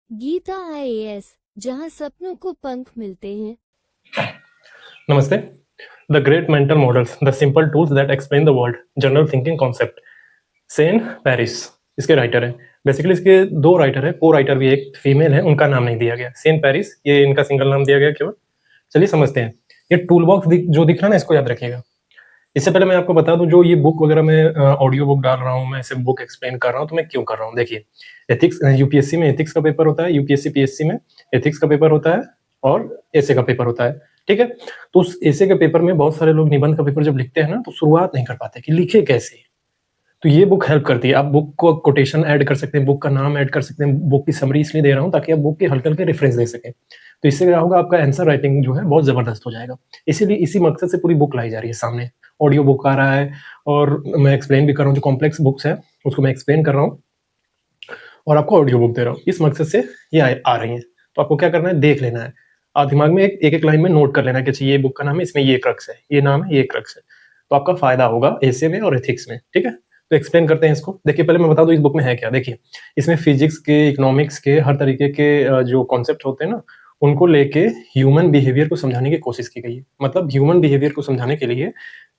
Gita IAS, जहां सपनों को पंख मिलते हैं। नमस्ते। The great mental models, the simple tools that explain the world, general thinking concept. Sen Paris इसके राइटर हैं। बेसिकली इसके दो राइटर हैं, को राइटर भी एक फीमेल है, उनका नाम नहीं दिया गया। सेन पेरिस ये इनका सिंगल नाम दिया गया केवल। चलिए समझते हैं। ये टूल बॉक्स जो दिख रहा है ना, इसको याद रखिएगा। इससे पहले मैं आपको बता दूं, जो ये बुक वगैरह मैं ऑडियो बुक डाल रहा हूँ, मैं ऐसे बुक एक्सप्लेन कर रहा हूँ, तो मैं क्यों कर रहा हूँ। देखिए, एथिक्स यूपीएससी में एथिक्स का पेपर होता है, यूपीएससी पीएससी में एथिक्स का पेपर होता है और एसे का पेपर होता है। ठीक है, तो उस एसे के पेपर में बहुत सारे लोग निबंध का पेपर जब लिखते हैं ना, तो शुरुआत नहीं कर पाते कि लिखे कैसे। तो ये बुक हेल्प करती है। आप बुक को कोटेशन ऐड कर सकते हैं, बुक का नाम ऐड कर सकते हैं। बुक की समरी इसलिए दे रहा हूँ ताकि आप बुक के हल्के हल्के रेफरेंस दे सकें। तो इससे क्या होगा, आपका आंसर राइटिंग जो है बहुत जबरदस्त हो जाएगा। इसीलिए इसी मकसद से पूरी बुक लाई जा रही है सामने। ऑडियो बुक आ रहा है और मैं एक्सप्लेन भी कर रहा हूँ। जो कॉम्प्लेक्स बुक्स है उसको मैं एक्सप्लेन कर रहा हूँ और आपको ऑडियो बुक दे रहा हूँ। इस मकसद से ये आ रही है। तो आपको क्या करना है, देख लेना है और दिमाग में एक एक लाइन में नोट कर लेना है कि अच्छा ये बुक का नाम है, इसमें ये क्रक्स है, ये नाम है, ये क्रक्स है। तो आपका फायदा होगा एसे में और एथिक्स में। ठीक है, तो एक्सप्लेन करते हैं इसको। देखिए, पहले मैं बता दूं इस बुक में है क्या। देखिए, इसमें फिजिक्स के, इकोनॉमिक्स के, हर तरीके के जो कॉन्सेप्ट होते हैं ना, उनको लेके ह्यूमन बिहेवियर को समझाने की कोशिश की गई है। मतलब ह्यूमन बिहेवियर को समझाने के लिए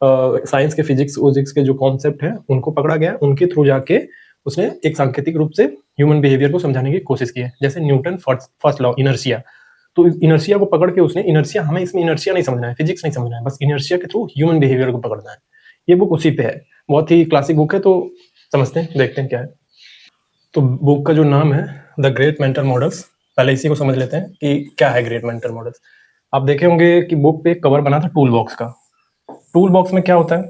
साइंस के, फिजिक्स फिजिक्स के जो कॉन्सेप्ट है उनको पकड़ा गया, उनके थ्रू जाके उसने एक सांकेतिक रूप से ह्यूमन बिहेवियर को समझाने की कोशिश की है। जैसे न्यूटन फर्स्ट लॉ इनर्शिया, तो इनर्शिया को पकड़ के उसने, इनर्शिया, हमें इसमें इनर्शिया नहीं समझना है, फिजिक्स नहीं समझना है, बस इनर्शिया के थ्रू ह्यूमन बिहेवियर को पकड़ना है। ये बुक उसी पे है, बहुत ही क्लासिक बुक है। तो समझते हैं, देखते हैं क्या है। तो बुक का जो नाम है द ग्रेट मेंटल मॉडल्स, पहले इसी को समझ लेते हैं कि क्या है ग्रेट मेंटल मॉडल्स। आप देखे होंगे कि बुक पे एक कवर बना था टूल बॉक्स का। टूल बॉक्स में क्या होता है,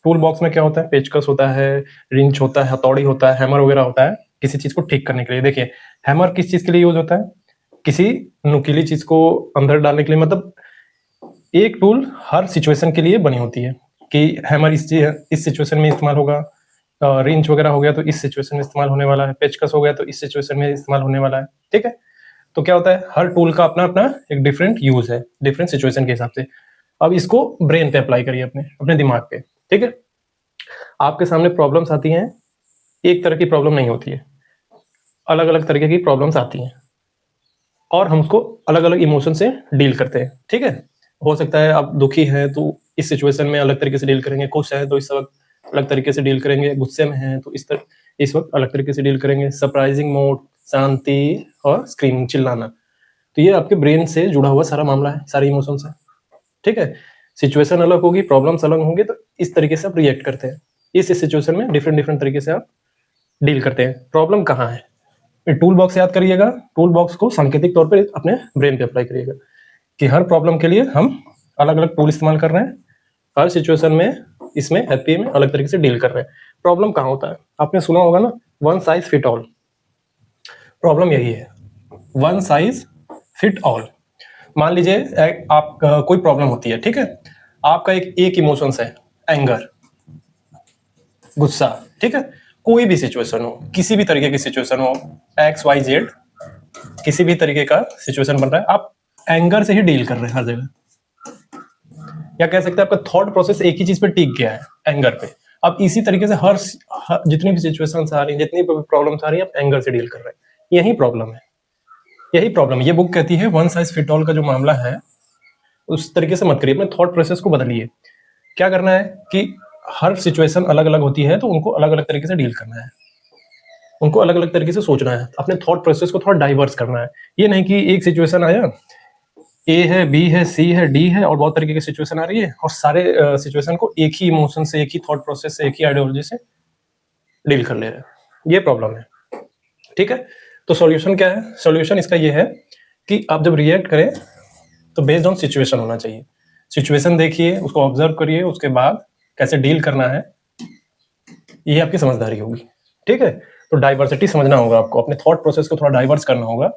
टूल बॉक्स में क्या होता है, पेचकस होता है, रिंच होता है, हथौड़ी होता है, हैमर वगैरह होता है किसी चीज को ठीक करने के लिए। देखिए, हैमर किस चीज के लिए यूज होता है, किसी नुकीली चीज को अंदर डालने के लिए। मतलब एक टूल हर सिचुएशन के लिए बनी होती है कि हैमर इस सिचुएशन में इस्तेमाल होगा, रिंच वगैरह हो गया तो इस सिचुएशन में इस्तेमाल होने वाला है, पेचकस हो गया तो इस सिचुएशन में इस्तेमाल होने वाला है। ठीक है, तो क्या होता है, हर टूल का अपना अपना एक डिफरेंट यूज है, डिफरेंट सिचुएशन के हिसाब से। अब इसको ब्रेन पे अप्लाई करिए, अपने अपने दिमाग पे। ठीक है, आपके सामने प्रॉब्लम्स आती हैं, एक तरह की प्रॉब्लम नहीं होती है, अलग अलग तरीके की प्रॉब्लम्स आती हैं और हम उसको अलग अलग इमोशन से डील करते हैं। ठीक है, हो सकता है आप दुखी हैं तो इस सिचुएशन में अलग तरीके से डील करेंगे, खुश है तो इस वक्त अलग तरीके से डील करेंगे, गुस्से में हैं तो इस वक्त अलग तरीके से डील करेंगे, सरप्राइजिंग मोड, शांति और स्क्रीनिंग, चिल्लाना। तो ये आपके ब्रेन से जुड़ा हुआ सारा मामला है, सारे इमोशंस है। ठीक है, सिचुएशन अलग होगी, प्रॉब्लम्स अलग होंगे, तो इस तरीके से आप रिएक्ट करते हैं। इस सिचुएशन में डिफरेंट डिफरेंट तरीके से आप डील करते हैं। प्रॉब्लम कहाँ है, टूल बॉक्स याद करिएगा। टूल बॉक्स को सांकेतिक तौर पे अपने ब्रेन पे अप्लाई करिएगा कि हर प्रॉब्लम के लिए हम अलग अलग टूल इस्तेमाल कर रहे हैं, हर सिचुएशन में इसमें हैप्पी में अलग तरीके से डील कर रहे हैं। प्रॉब्लम कहाँ होता है, आपने सुना होगा ना, one size fit all. Problem यही है, वन साइज फिट ऑल। मान लीजिए आप कोई प्रॉब्लम होती है। ठीक है, आपका एक इमोशंस है, एंगर, गुस्सा। ठीक है, कोई भी सिचुएशन हो, किसी भी तरीके की सिचुएशन हो, एक्स वाई जेड, किसी भी तरीके का सिचुएशन बन रहा है, आप एंगर से ही डील कर रहे हैं हर जगह। या कह सकते हैं आपका थॉट प्रोसेस एक ही चीज पे टिक गया है, एंगर पे। अब इसी तरीके से हर जितनी भी सिचुएशंस आ रही हैं, जितनी भी प्रॉब्लम्स आ रही हैं, आप एंगर से डील कर रहे हैं। यही प्रॉब्लम है, यही प्रॉब्लम है। ये बुक कहती है वन साइज फिट ऑल का जो मामला है, उस तरीके से मत करिए, अपने थॉट प्रोसेस को बदलिए। क्या करना है कि हर सिचुएशन अलग अलग होती है, तो उनको अलग अलग तरीके से डील करना है, उनको अलग अलग तरीके से सोचना है, अपने थॉट प्रोसेस को थोड़ा डाइवर्स करना है। ये नहीं कि एक सिचुएशन आया, ए है, बी है, सी है, डी है और बहुत तरीके की सिचुएशन आ रही है और सारे सिचुएशन को एक ही इमोशन से, एक ही थॉट प्रोसेस से, एक ही आइडियोलॉजी से डील कर ले रहे हैं। ये प्रॉब्लम है। ठीक है, तो सॉल्यूशन क्या है, सॉल्यूशन इसका ये है कि आप जब रिएक्ट करें तो बेस्ड ऑन सिचुएशन होना चाहिए। सिचुएशन देखिए, उसको ऑब्जर्व करिए, उसके बाद कैसे डील करना है, ये आपकी समझदारी होगी। ठीक है, तो डाइवर्सिटी समझना होगा आपको, अपने थॉट प्रोसेस को थोड़ा डाइवर्स करना होगा।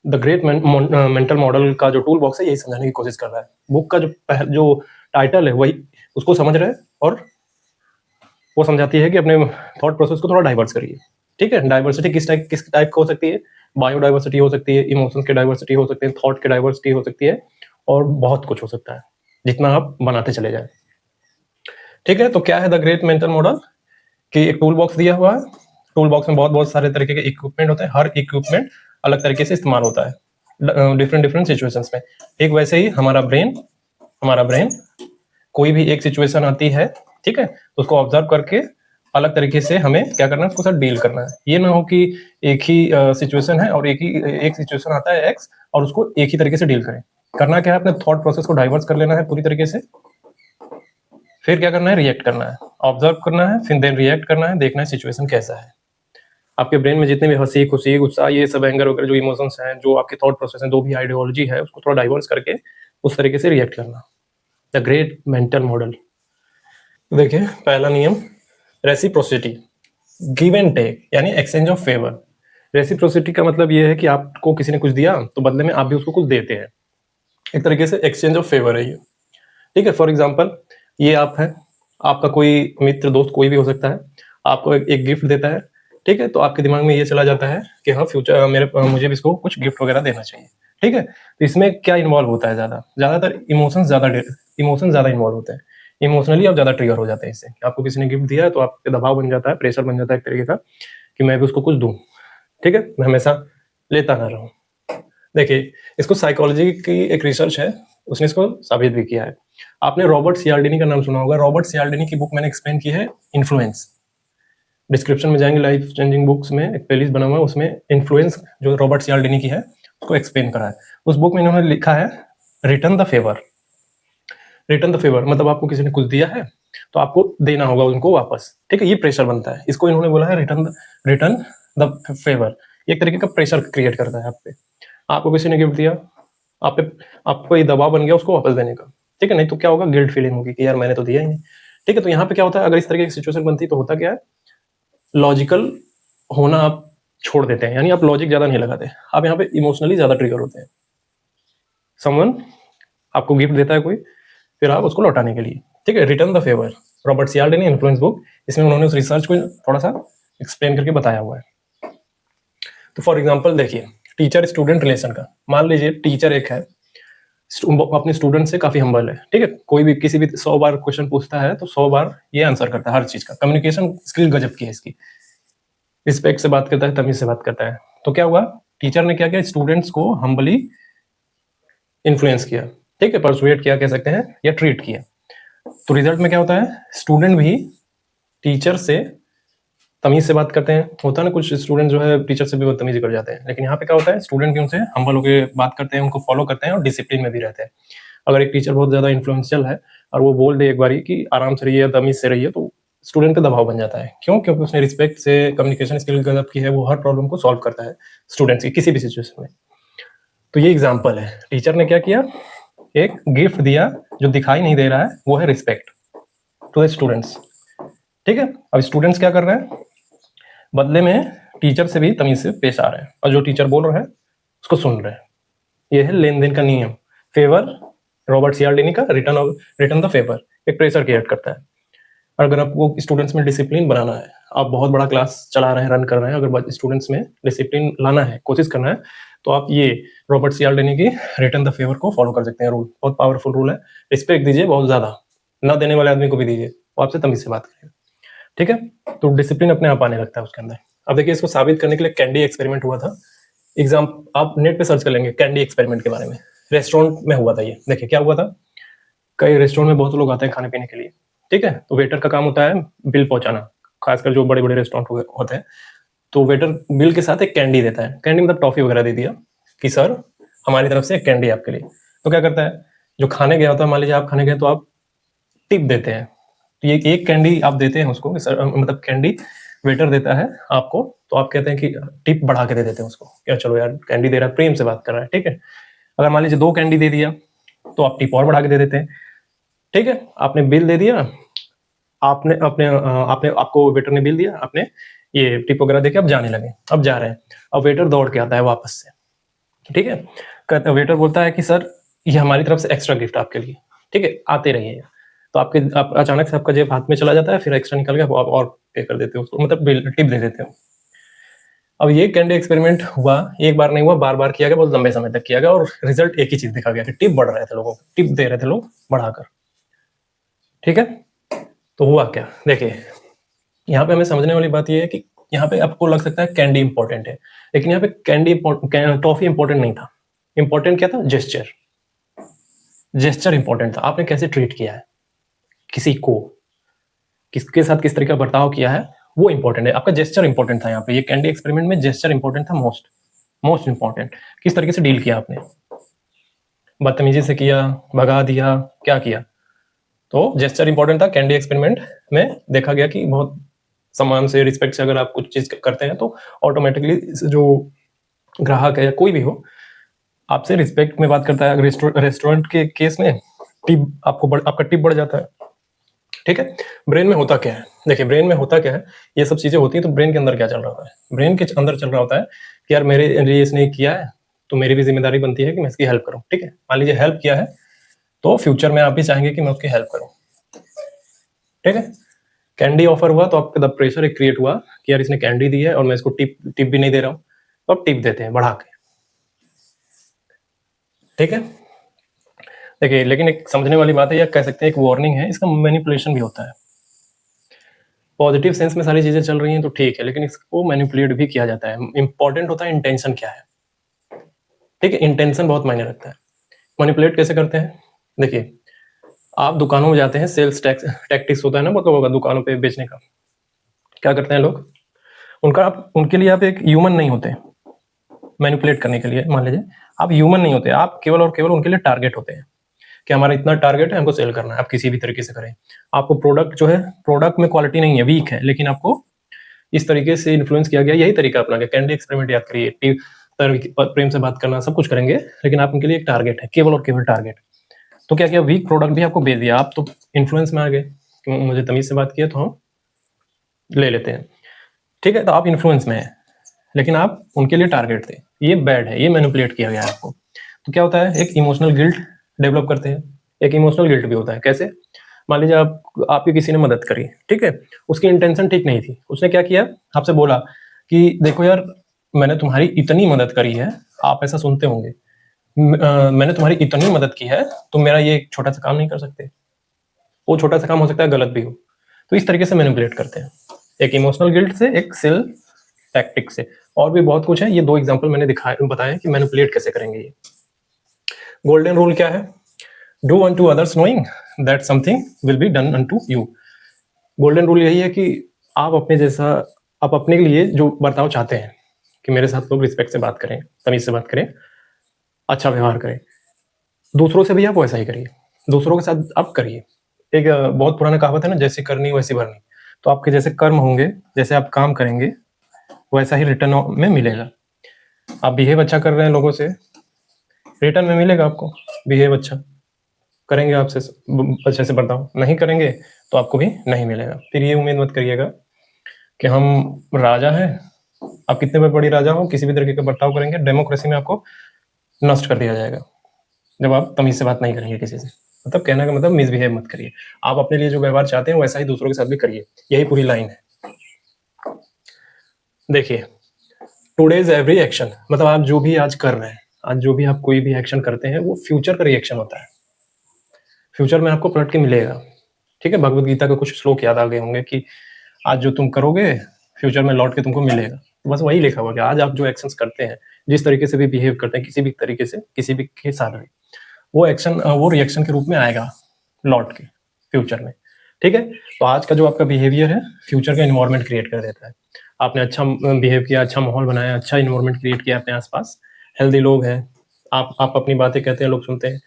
द ग्रेट मेंटल मॉडल का जो टूल बॉक्स है, यही समझाने की कोशिश कर रहा है। बुक का जो टाइटल है वही उसको समझ रहे हैं और वो समझाती है कि अपने थॉट प्रोसेस को थोड़ा डाइवर्स करिए। ठीक है, डाइवर्सिटी किस टाइप का हो सकती है, बायोडाइवर्सिटी हो सकती है, इमोशंस की डाइवर्सिटी हो सकती है, थॉट की डाइवर्सिटी हो सकती है और बहुत कुछ हो सकता है, जितना आप बनाते चले जाए। ठीक है, तो क्या है द ग्रेट मेंटल मॉडल, कि एक टूल बॉक्स दिया हुआ है। टूल बॉक्स में बहुत बहुत सारे तरीके के इक्विपमेंट होते हैं, हर इक्विपमेंट अलग तरीके से इस्तेमाल होता है डिफरेंट डिफरेंट सिचुएशंस में। एक वैसे ही हमारा ब्रेन कोई भी एक सिचुएशन आती है, ठीक है, तो उसको ऑब्जर्व करके अलग तरीके से हमें क्या करना है, उसको साथ डील करना है। ये ना हो कि एक ही सिचुएशन है और एक सिचुएशन आता है एक्स और उसको एक ही तरीके से डील करें। करना क्या है, अपने थॉट प्रोसेस को डाइवर्स कर लेना है पूरी तरीके से, फिर क्या करना है, रिएक्ट करना है, ऑब्जर्व करना है, फिर देन रिएक्ट करना है, देखना है सिचुएशन कैसा है। आपके ब्रेन में जितने भी हंसी खुशी गुस्सा ये सब एंगर वगैरह जो इमोशंस हैं, जो आपके थॉट प्रोसेस हैं, जो भी आइडियोलॉजी है, उसको थोड़ा डाइवर्स करके उस तरीके से रिएक्ट करना। The great mental model. देखिए पहला नियम, रेसिप्रोसिटी, गिव एंड टेक, यानी एक्सचेंज ऑफ फेवर। रेसिप्रोसिटी का मतलब ये है कि आपको किसी ने कुछ दिया तो बदले में आप भी उसको कुछ देते हैं, एक तरीके से एक्सचेंज ऑफ फेवर है ये, ठीक है। फॉर एग्जाम्पल ये आप है, आपका कोई मित्र दोस्त कोई भी हो सकता है, आपको एक गिफ्ट देता है, ठीक है, तो आपके दिमाग में ये चला जाता है कि हाँ फ्यूचर मुझे भी इसको कुछ गिफ्ट वगैरह देना चाहिए, ठीक है। तो इसमें क्या इन्वॉल्व होता है, ज्यादातर इमोशंस ज्यादा इन्वॉल्व होते हैं। इमोशनली आप ज्यादा ट्रिगर हो जाते हैं इससे। आपको किसी ने गिफ्ट दिया है तो आप पे दबाव बन जाता है, प्रेशर बन जाता है एक तरीके का कि मैं भी उसको कुछ दूं, ठीक है, मैं हमेशा लेता ना रहूं। देखिए इसको साइकोलॉजी की एक रिसर्च है, उसने इसको साबित भी किया है। आपने रॉबर्ट सियाल्डिनी का नाम सुना होगा। रॉबर्ट सियाल्डिनी की बुक मैंने एक्सप्लेन की है, इन्फ्लुएंस। डिस्क्रिप्शन में जाएंगे, लाइफ चेंजिंग बुक्स में एक प्लेलिस्ट बना हुआ है, उसमें इन्फ्लुएंस जो रॉबर्ट सियाल्डिनी की है उसको एक्सप्लेन करा है। उस बुक में इन्होंने लिखा है return the favour. Return the favour मतलब आपको किसी ने कुछ दिया है तो आपको देना होगा उनको वापस, ठीक है, ये प्रेशर बनता है। इसको इन्होंने बोला है रिटर्न द फेवर। एक तरीके का प्रेशर क्रिएट करता है आप पे। आपको किसी ने गिफ्ट दिया, आप पे आपको ये दबाव बन गया उसको वापस देने का, ठीक है, नहीं तो क्या होगा, गिल्ट फीलिंग होगी कि यार मैंने तो दिया ही नहीं, ठीक है। तो यहाँ पे क्या होता है, अगर इस तरीके की सिचुएशन बनती है तो होता क्या है, लॉजिकल होना आप छोड़ देते हैं, यानी आप लॉजिक ज्यादा नहीं लगाते, आप यहाँ पे इमोशनली ज्यादा ट्रिगर होते हैं। समवन आपको गिफ्ट देता है कोई, फिर आप उसको लौटाने के लिए, ठीक है, return the favour, Robert Cialdini influence book, इसमें उन्होंने उस रिसर्च को थोड़ा सा एक्सप्लेन करके बताया हुआ है। तो फॉर एग्जाम्पल देखिए टीचर स्टूडेंट रिलेशन का, मान लीजिए टीचर एक है, अपने स्टूडेंट से काफी हम्बल है, ठीक है, कोई भी किसी भी 100 बार क्वेश्चन पूछता है तो 100 बार ये आंसर करता है हर चीज का, कम्युनिकेशन स्किल गजब की है इसकी, रिस्पेक्ट से बात करता है, तमीज से बात करता है। तो क्या हुआ, टीचर ने क्या किया, स्टूडेंट्स को हम्बली इन्फ्लुएंस किया, ठीक है, परसुएट किया कह सकते हैं, या ट्रीट किया। तो रिजल्ट में क्या होता है, स्टूडेंट भी टीचर से तमीज से बात करते हैं। होता है ना कुछ स्टूडेंट जो है टीचर से भी बदतमीजी कर जाते हैं, लेकिन यहाँ पे क्या होता है, स्टूडेंट भी उनसे हम्बल होकर बात करते हैं, उनको फॉलो करते हैं और डिसिप्लिन में भी रहते हैं। अगर एक टीचर बहुत ज्यादा इन्फ्लुएंशियल है और वो बोल दे एक बारी कि आराम से रहिए, तमीज से रहिए, तो स्टूडेंट का दबाव बन जाता है। क्यों? क्योंकि उसने रिस्पेक्ट से कम्युनिकेशन स्किल गजब की है, वो हर प्रॉब्लम को सॉल्व करता है स्टूडेंट्स की किसी भी सिचुएशन में। तो ये एग्जाम्पल है, टीचर ने क्या किया, एक गिफ्ट दिया जो दिखाई नहीं दे रहा है, वो है रिस्पेक्ट टू द स्टूडेंट्स, ठीक है। अब स्टूडेंट्स क्या कर रहे हैं, बदले में टीचर से भी तमीज से पेश आ रहे हैं और जो टीचर बोल रहे हैं उसको सुन रहे हैं। ये है लेन देन का नियम, फेवर, रॉबर्ट सियाल्डिनी का रिटर्न द फेवर, एक प्रेशर क्रिएट करता है। और अगर आपको स्टूडेंट्स में डिसिप्लिन बनाना है, आप बहुत बड़ा क्लास चला रहे हैं, रन कर रहे हैं, अगर स्टूडेंट्स में डिसिप्लिन लाना है, कोशिश करना है, तो आप ये रॉबर्ट सियाल्डिनी की रिटर्न द फेवर को फॉलो कर सकते हैं। रूल बहुत पावरफुल रूल है, रिस्पेक्ट दीजिए बहुत ज्यादा, ना देने वाले आदमी को भी दीजिए, वो आपसे तमीज से बात करेगा, ठीक है। तो डिसिप्लिन अपने आप आने लगता है उसके अंदर। अब देखिए इसको साबित करने के लिए कैंडी एक्सपेरिमेंट हुआ था। एग्जाम आप नेट पे सर्च कर लेंगे कैंडी एक्सपेरिमेंट के बारे में, रेस्टोरेंट में हुआ था ये। देखिए क्या हुआ था, कई रेस्टोरेंट में बहुत लोग आते हैं खाने पीने के लिए, ठीक है, तो वेटर का काम होता है बिल पहुंचाना, खासकर जो बड़े बड़े रेस्टोरेंट होते हैं। तो वेटर बिल के साथ एक कैंडी देता है, कैंडी मतलब टॉफी वगैरह दे दिया कि सर हमारी तरफ से एक कैंडी आपके लिए। तो क्या करता है, जो खाने गया होता है, मान लीजिए आप खाने गए तो आप टिप देते हैं, तो ये एक कैंडी आप देते हैं उसको, मतलब कैंडी वेटर देता है आपको, तो आप कहते हैं कि टिप बढ़ा के दे देते हैं उसको, क्या चलो यार कैंडी दे रहा है, प्रेम से बात कर रहा है, ठीक है। अगर मान लीजिए 2 कैंडी दे दिया तो आप टिप और बढ़ा के दे देते हैं, ठीक है। आपने बिल दे दिया, आपने आपको वेटर ने बिल दिया, आपने ये टिप वगैरह देके अब जाने लगे, अब जा रहे हैं, अब वेटर दौड़ के आता है वापस से, ठीक है। कहता वेटर बोलता है कि सर ये हमारी तरफ से एक्स्ट्रा गिफ्ट आपके लिए, ठीक है, आते रहिए। तो आप अचानक से आपका जेब हाथ में चला जाता है, फिर एक्स्ट्रा निकल के आप और पे कर देते हो उसको, मतलब बिल टिप दे देते हो। अब ये कैंडी एक्सपेरिमेंट हुआ, एक बार नहीं हुआ, बार बार किया गया, बहुत लंबे समय तक किया गया, और रिजल्ट एक ही चीज देखा गया कि टिप बढ़ रहे थे लोगों को, टिप दे रहे थे लोग बढ़ाकर, ठीक है। तो हुआ क्या, देखिए यहाँ पे हमें समझने वाली बात यह है कि यहाँ पे आपको लग सकता है कैंडी इंपॉर्टेंट है, लेकिन यहाँ पे कैंडी टॉफी इंपॉर्टेंट नहीं था। इंपॉर्टेंट क्या था? जेस्चर। जेस्चर इंपॉर्टेंट था, आपने कैसे ट्रीट किया है किसी को, किसके साथ किस तरह का बर्ताव किया है, वो इंपॉर्टेंट है। आपका जेस्चर इंपॉर्टेंट था यहाँ पे। ये कैंडी एक्सपेरिमेंट में जेस्चर इंपॉर्टेंट था, मोस्ट इंपॉर्टेंट। किस तरीके से डील किया आपने, बदतमीजी से किया, भगा दिया, क्या किया? तो जेस्चर इंपॉर्टेंट था। कैंडी एक्सपेरिमेंट में देखा गया कि बहुत सम्मान से, रिस्पेक्ट से अगर आप कुछ चीज करते हैं तो ऑटोमेटिकली जो ग्राहक है या कोई भी हो आपसे रिस्पेक्ट में बात करता है। रेस्टोरेंट के केस में टिप आपका टिप बढ़ जाता है। ठीक है। ब्रेन में होता क्या है, देखिए ब्रेन में होता क्या है, ये सब चीजें होती है तो ब्रेन के अंदर क्या चल रहा होता है? ब्रेन के अंदर चल रहा होता है कि यार मेरे लिए इसने किया है तो मेरी भी जिम्मेदारी बनती है कि मैं इसकी हेल्प करूं। ठीक है, मान लीजिए हेल्प किया है तो फ्यूचर में आप भी चाहेंगे कि मैं उसकी हेल्प करूं। ठीक है, कैंडी ऑफर हुआ तो आपका द प्रेशर एक क्रिएट हुआ कि यार इसने कैंडी दी है और मैं इसको टिप भी नहीं दे रहा हूं, तो आप टिप देते हैं बढ़ा के। ठीक है, देखिए लेकिन एक समझने वाली बात है, या कह सकते हैं एक वार्निंग है, इसका मैनिपुलेशन भी होता है। पॉजिटिव सेंस में सारी चीजें चल रही हैं तो ठीक है, लेकिन इसको मैनिपुलेट भी किया जाता है। इंपॉर्टेंट होता है इंटेंशन क्या है। ठीक है, इंटेंशन बहुत मायने रखता है। मैनिपुलेट कैसे करते हैं, देखिए आप दुकानों में जाते हैं, सेल्स टैक्टिक्स होता है ना, मतलब होगा दुकानों पे बेचने का। क्या करते हैं लोग, उनके लिए आप एक ह्यूमन नहीं होते मैनिपुलेट करने के लिए। मान लीजिए आप ह्यूमन नहीं होते, आप केवल और केवल उनके लिए टारगेट होते हैं कि हमारा इतना टारगेट है, हमको सेल करना है। आप किसी भी तरीके से करें, आपको प्रोडक्ट जो है, प्रोडक्ट में क्वालिटी नहीं है, वीक है, लेकिन आपको इस तरीके से इन्फ्लुएंस किया गया। यही तरीका अपना गया। कैंडी एक्सपेरिमेंट याद करिए, प्रेम से बात करना, सब कुछ करेंगे, लेकिन आप उनके लिए एक टारगेट है, केवल और केवल टारगेट। तो क्या किया, वीक प्रोडक्ट भी आपको बेच दिया। आप तो इन्फ्लुएंस में आ गए, मुझे तमीज से बात किया तो हम ले लेते हैं। ठीक है, तो आप इन्फ्लुएंस में हैं, लेकिन आप उनके लिए टारगेट थे। ये बैड है, ये मैनिपुलेट किया गया है आपको। तो क्या होता है, एक इमोशनल गिल्ट डेवलप करते हैं। एक इमोशनल गिल्ट भी होता है। कैसे, मान लीजिए आपकी किसी ने मदद करी, ठीक है, उसकी इंटेंशन ठीक नहीं थी। उसने क्या किया, आपसे बोला कि देखो यार मैंने तुम्हारी इतनी मदद करी है, आप ऐसा सुनते होंगे, मैंने तुम्हारी इतनी मदद की है, तुम मेरा ये एक छोटा सा काम नहीं कर सकते। वो छोटा सा काम हो सकता है गलत भी हो। तो इस तरीके से मैनिपुलेट करते हैं, एक इमोशनल गिल्ट से, एक सेल टैक्टिक से। और भी बहुत कुछ है, ये 2 एग्जांपल मैंने बताया कि मैनिपुलेट कैसे करेंगे। ये गोल्डन रूल क्या है, do unto others knowing that something will be done unto you. Golden rule यही है कि आप अपने लिए जो बर्ताव चाहते हैं कि मेरे साथ लोग रिस्पेक्ट से बात करें, तमीज से बात करें, अच्छा व्यवहार करें, दूसरों से भी आप वैसा ही करिए, दूसरों के साथ आप करिए। एक बहुत पुराना कहावत है ना, जैसी करनी वैसी भरनी। तो आपके जैसे कर्म होंगे, जैसे आप काम करेंगे, वैसा ही रिटर्न में मिलेगा। आप बिहेव अच्छा कर रहे हैं लोगों से, रिटर्न में मिलेगा आपको। बिहेव अच्छा करेंगे, आपसे अच्छे से बर्ताव नहीं करेंगे तो आपको भी नहीं मिलेगा। फिर ये उम्मीद मत करिएगा कि हम राजा हैं। आप कितने भी बड़ी राजा हो, किसी भी तरीके का बर्ताव करेंगे, डेमोक्रेसी में आपको नष्ट कर दिया जाएगा जब आप तमीज से बात नहीं करेंगे किसी से। मतलब कहने का मतलब मिसबिहेव मत करिए। आप अपने लिए जो व्यवहार चाहते हैं वैसा ही दूसरों के साथ भी करिए। यही पूरी लाइन है। देखिए, टुडेज एवरी एक्शन, मतलब आप जो भी आज कर रहे हैं, आज जो भी आप कोई भी एक्शन करते हैं, वो फ्यूचर का रिएक्शन होता है। फ्यूचर में आपको पलट के मिलेगा। ठीक है, भगवत गीता के कुछ श्लोक याद आ गए होंगे कि आज जो तुम करोगे फ्यूचर में लौट के तुमको मिलेगा। तो बस वही लिखा हुआ कि आज आप जो एक्शंस करते हैं, जिस तरीके से भी बिहेव करते हैं, किसी भी तरीके से, किसी भी के साथ भी, वो एक्शन वो रिएक्शन के रूप में आएगा लौट के फ्यूचर में। ठीक है, तो आज का जो आपका बिहेवियर है फ्यूचर का इन्वायरमेंट क्रिएट कर देता है। आपने अच्छा बिहेव किया, अच्छा माहौल बनाया, अच्छा इन्वायरमेंट क्रिएट किया अपने आसपास, हेल्दी लोग हैं, आप अपनी बातें कहते हैं, लोग सुनते हैं,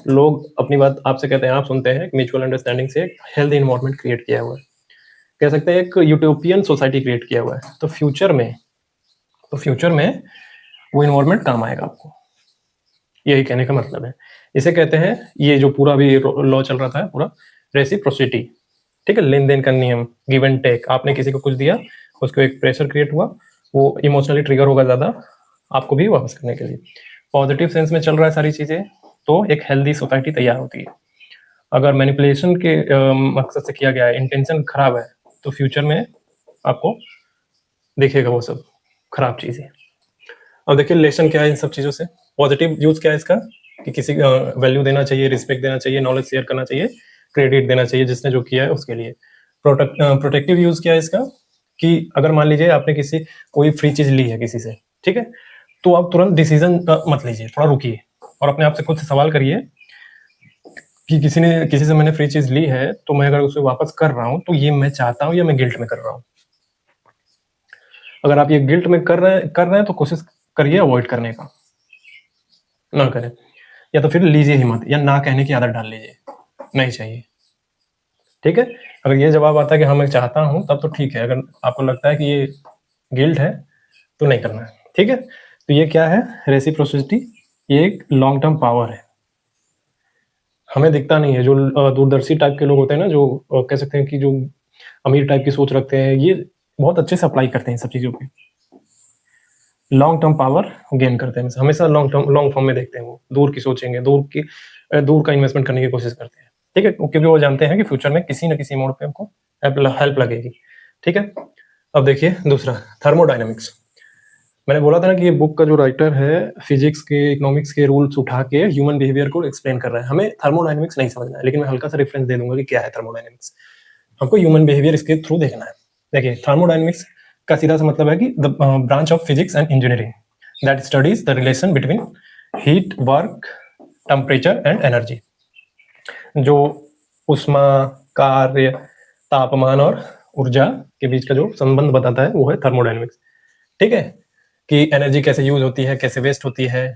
लोग अपनी बात आपसे कहते हैं, आप सुनते हैं। म्यूचुअल अंडरस्टैंडिंग से एक हेल्दी इन्वायरमेंट क्रिएट किया हुआ है, कह सकते हैं एक यूटोपियन सोसाइटी क्रिएट किया हुआ है। तो फ्यूचर में वो इन्वायरमेंट काम आएगा आपको, यही कहने का मतलब है। इसे कहते हैं, ये जो पूरा भी लॉ चल रहा था पूरा, रेसिप्रोसिटी। ठीक है, लेन देन का नियम, गिव एंड टेक। आपने किसी को कुछ दिया, उसको एक प्रेशर क्रिएट हुआ, वो इमोशनली ट्रिगर होगा ज्यादा आपको भी वापस करने के लिए। पॉजिटिव सेंस में चल रहा है सारी चीजें, तो एक हेल्दी सोसाइटी तैयार होती है। अगर मैनिपुलेशन के मकसद से किया गया है, इंटेंशन खराब है, तो फ्यूचर में आपको दिखेगा वो सब खराब चीजें। अब देखिए लेसन क्या है इन सब चीजों से। पॉजिटिव यूज क्या है इसका, कि किसी वैल्यू देना चाहिए, रिस्पेक्ट देना चाहिए, नॉलेज शेयर करना चाहिए, क्रेडिट देना चाहिए जिसने जो किया है उसके लिए। प्रोटेक्टिव यूज क्या है इसका, कि अगर मान लीजिए आपने कोई फ्री चीज ली है किसी से, ठीक है, तो आप तुरंत डिसीजन मत लीजिए, थोड़ा रुकिए और अपने आप से खुद से सवाल करिए कि किसी से मैंने फ्री चीज ली है, तो मैं अगर उसे वापस कर रहा हूं तो ये मैं चाहता हूं या मैं गिल्ट में कर रहा हूं। अगर आप ये गिल्ट में कर रहे हैं तो कोशिश करिए अवॉइड करने का, ना करें, या तो फिर लीजिए ही मत, या ना कहने की आदत डाल लीजिए, नहीं चाहिए, ठीक है। अगर ये जवाब आता है कि हाँ मैं चाहता हूं, तब तो ठीक है। अगर आपको लगता है कि ये गिल्ट है तो नहीं करना है, ठीक है। तो ये क्या है, रेसिप्रोसिटी, ये एक लॉन्ग टर्म पावर है, हमें दिखता नहीं है। जो दूरदर्शी टाइप के लोग होते हैं ना, जो कह सकते हैं कि जो अमीर टाइप की सोच रखते हैं, ये बहुत अच्छे से अप्लाई करते हैं सब चीजों पे, लॉन्ग टर्म पावर गेन करते हैं, हमेशा लॉन्ग फॉर्म में देखते हैं। वो दूर की सोचेंगे, दूर का इन्वेस्टमेंट करने की कोशिश करते हैं, ठीक है, क्योंकि वो जानते हैं कि फ्यूचर में किसी न किसी मोड पे हमको हेल्प लगेगी, ठीक है। अब देखिए दूसरा, थर्मोडायनेमिक्स। मैंने बोला था ना कि ये बुक का जो राइटर है फिजिक्स के, इकोनॉमिक्स के रूल्स उठा के ह्यूमन बिहेवियर को एक्सप्लेन कर रहा है। हमें थर्मोडायनेमिक्स नहीं समझना है, लेकिन मैं हल्का सा रेफरेंस दे दूंगा कि क्या है थर्मोडायनेमिक्स। हमको ह्यूमन बिहेवियर इसके थ्रू देखना है। देखिए थर्मोडायनेमिक्स का सीधा सा मतलब है कि the branch of physics and engineering that studies the relation between heat, work, temperature and energy. जो उष्मा, कार्य, तापमान और ऊर्जा के बीच का जो संबंध बताता है वो है थर्मोडायनेमिक्स, ठीक है। कि एनर्जी कैसे यूज होती है, कैसे वेस्ट होती है,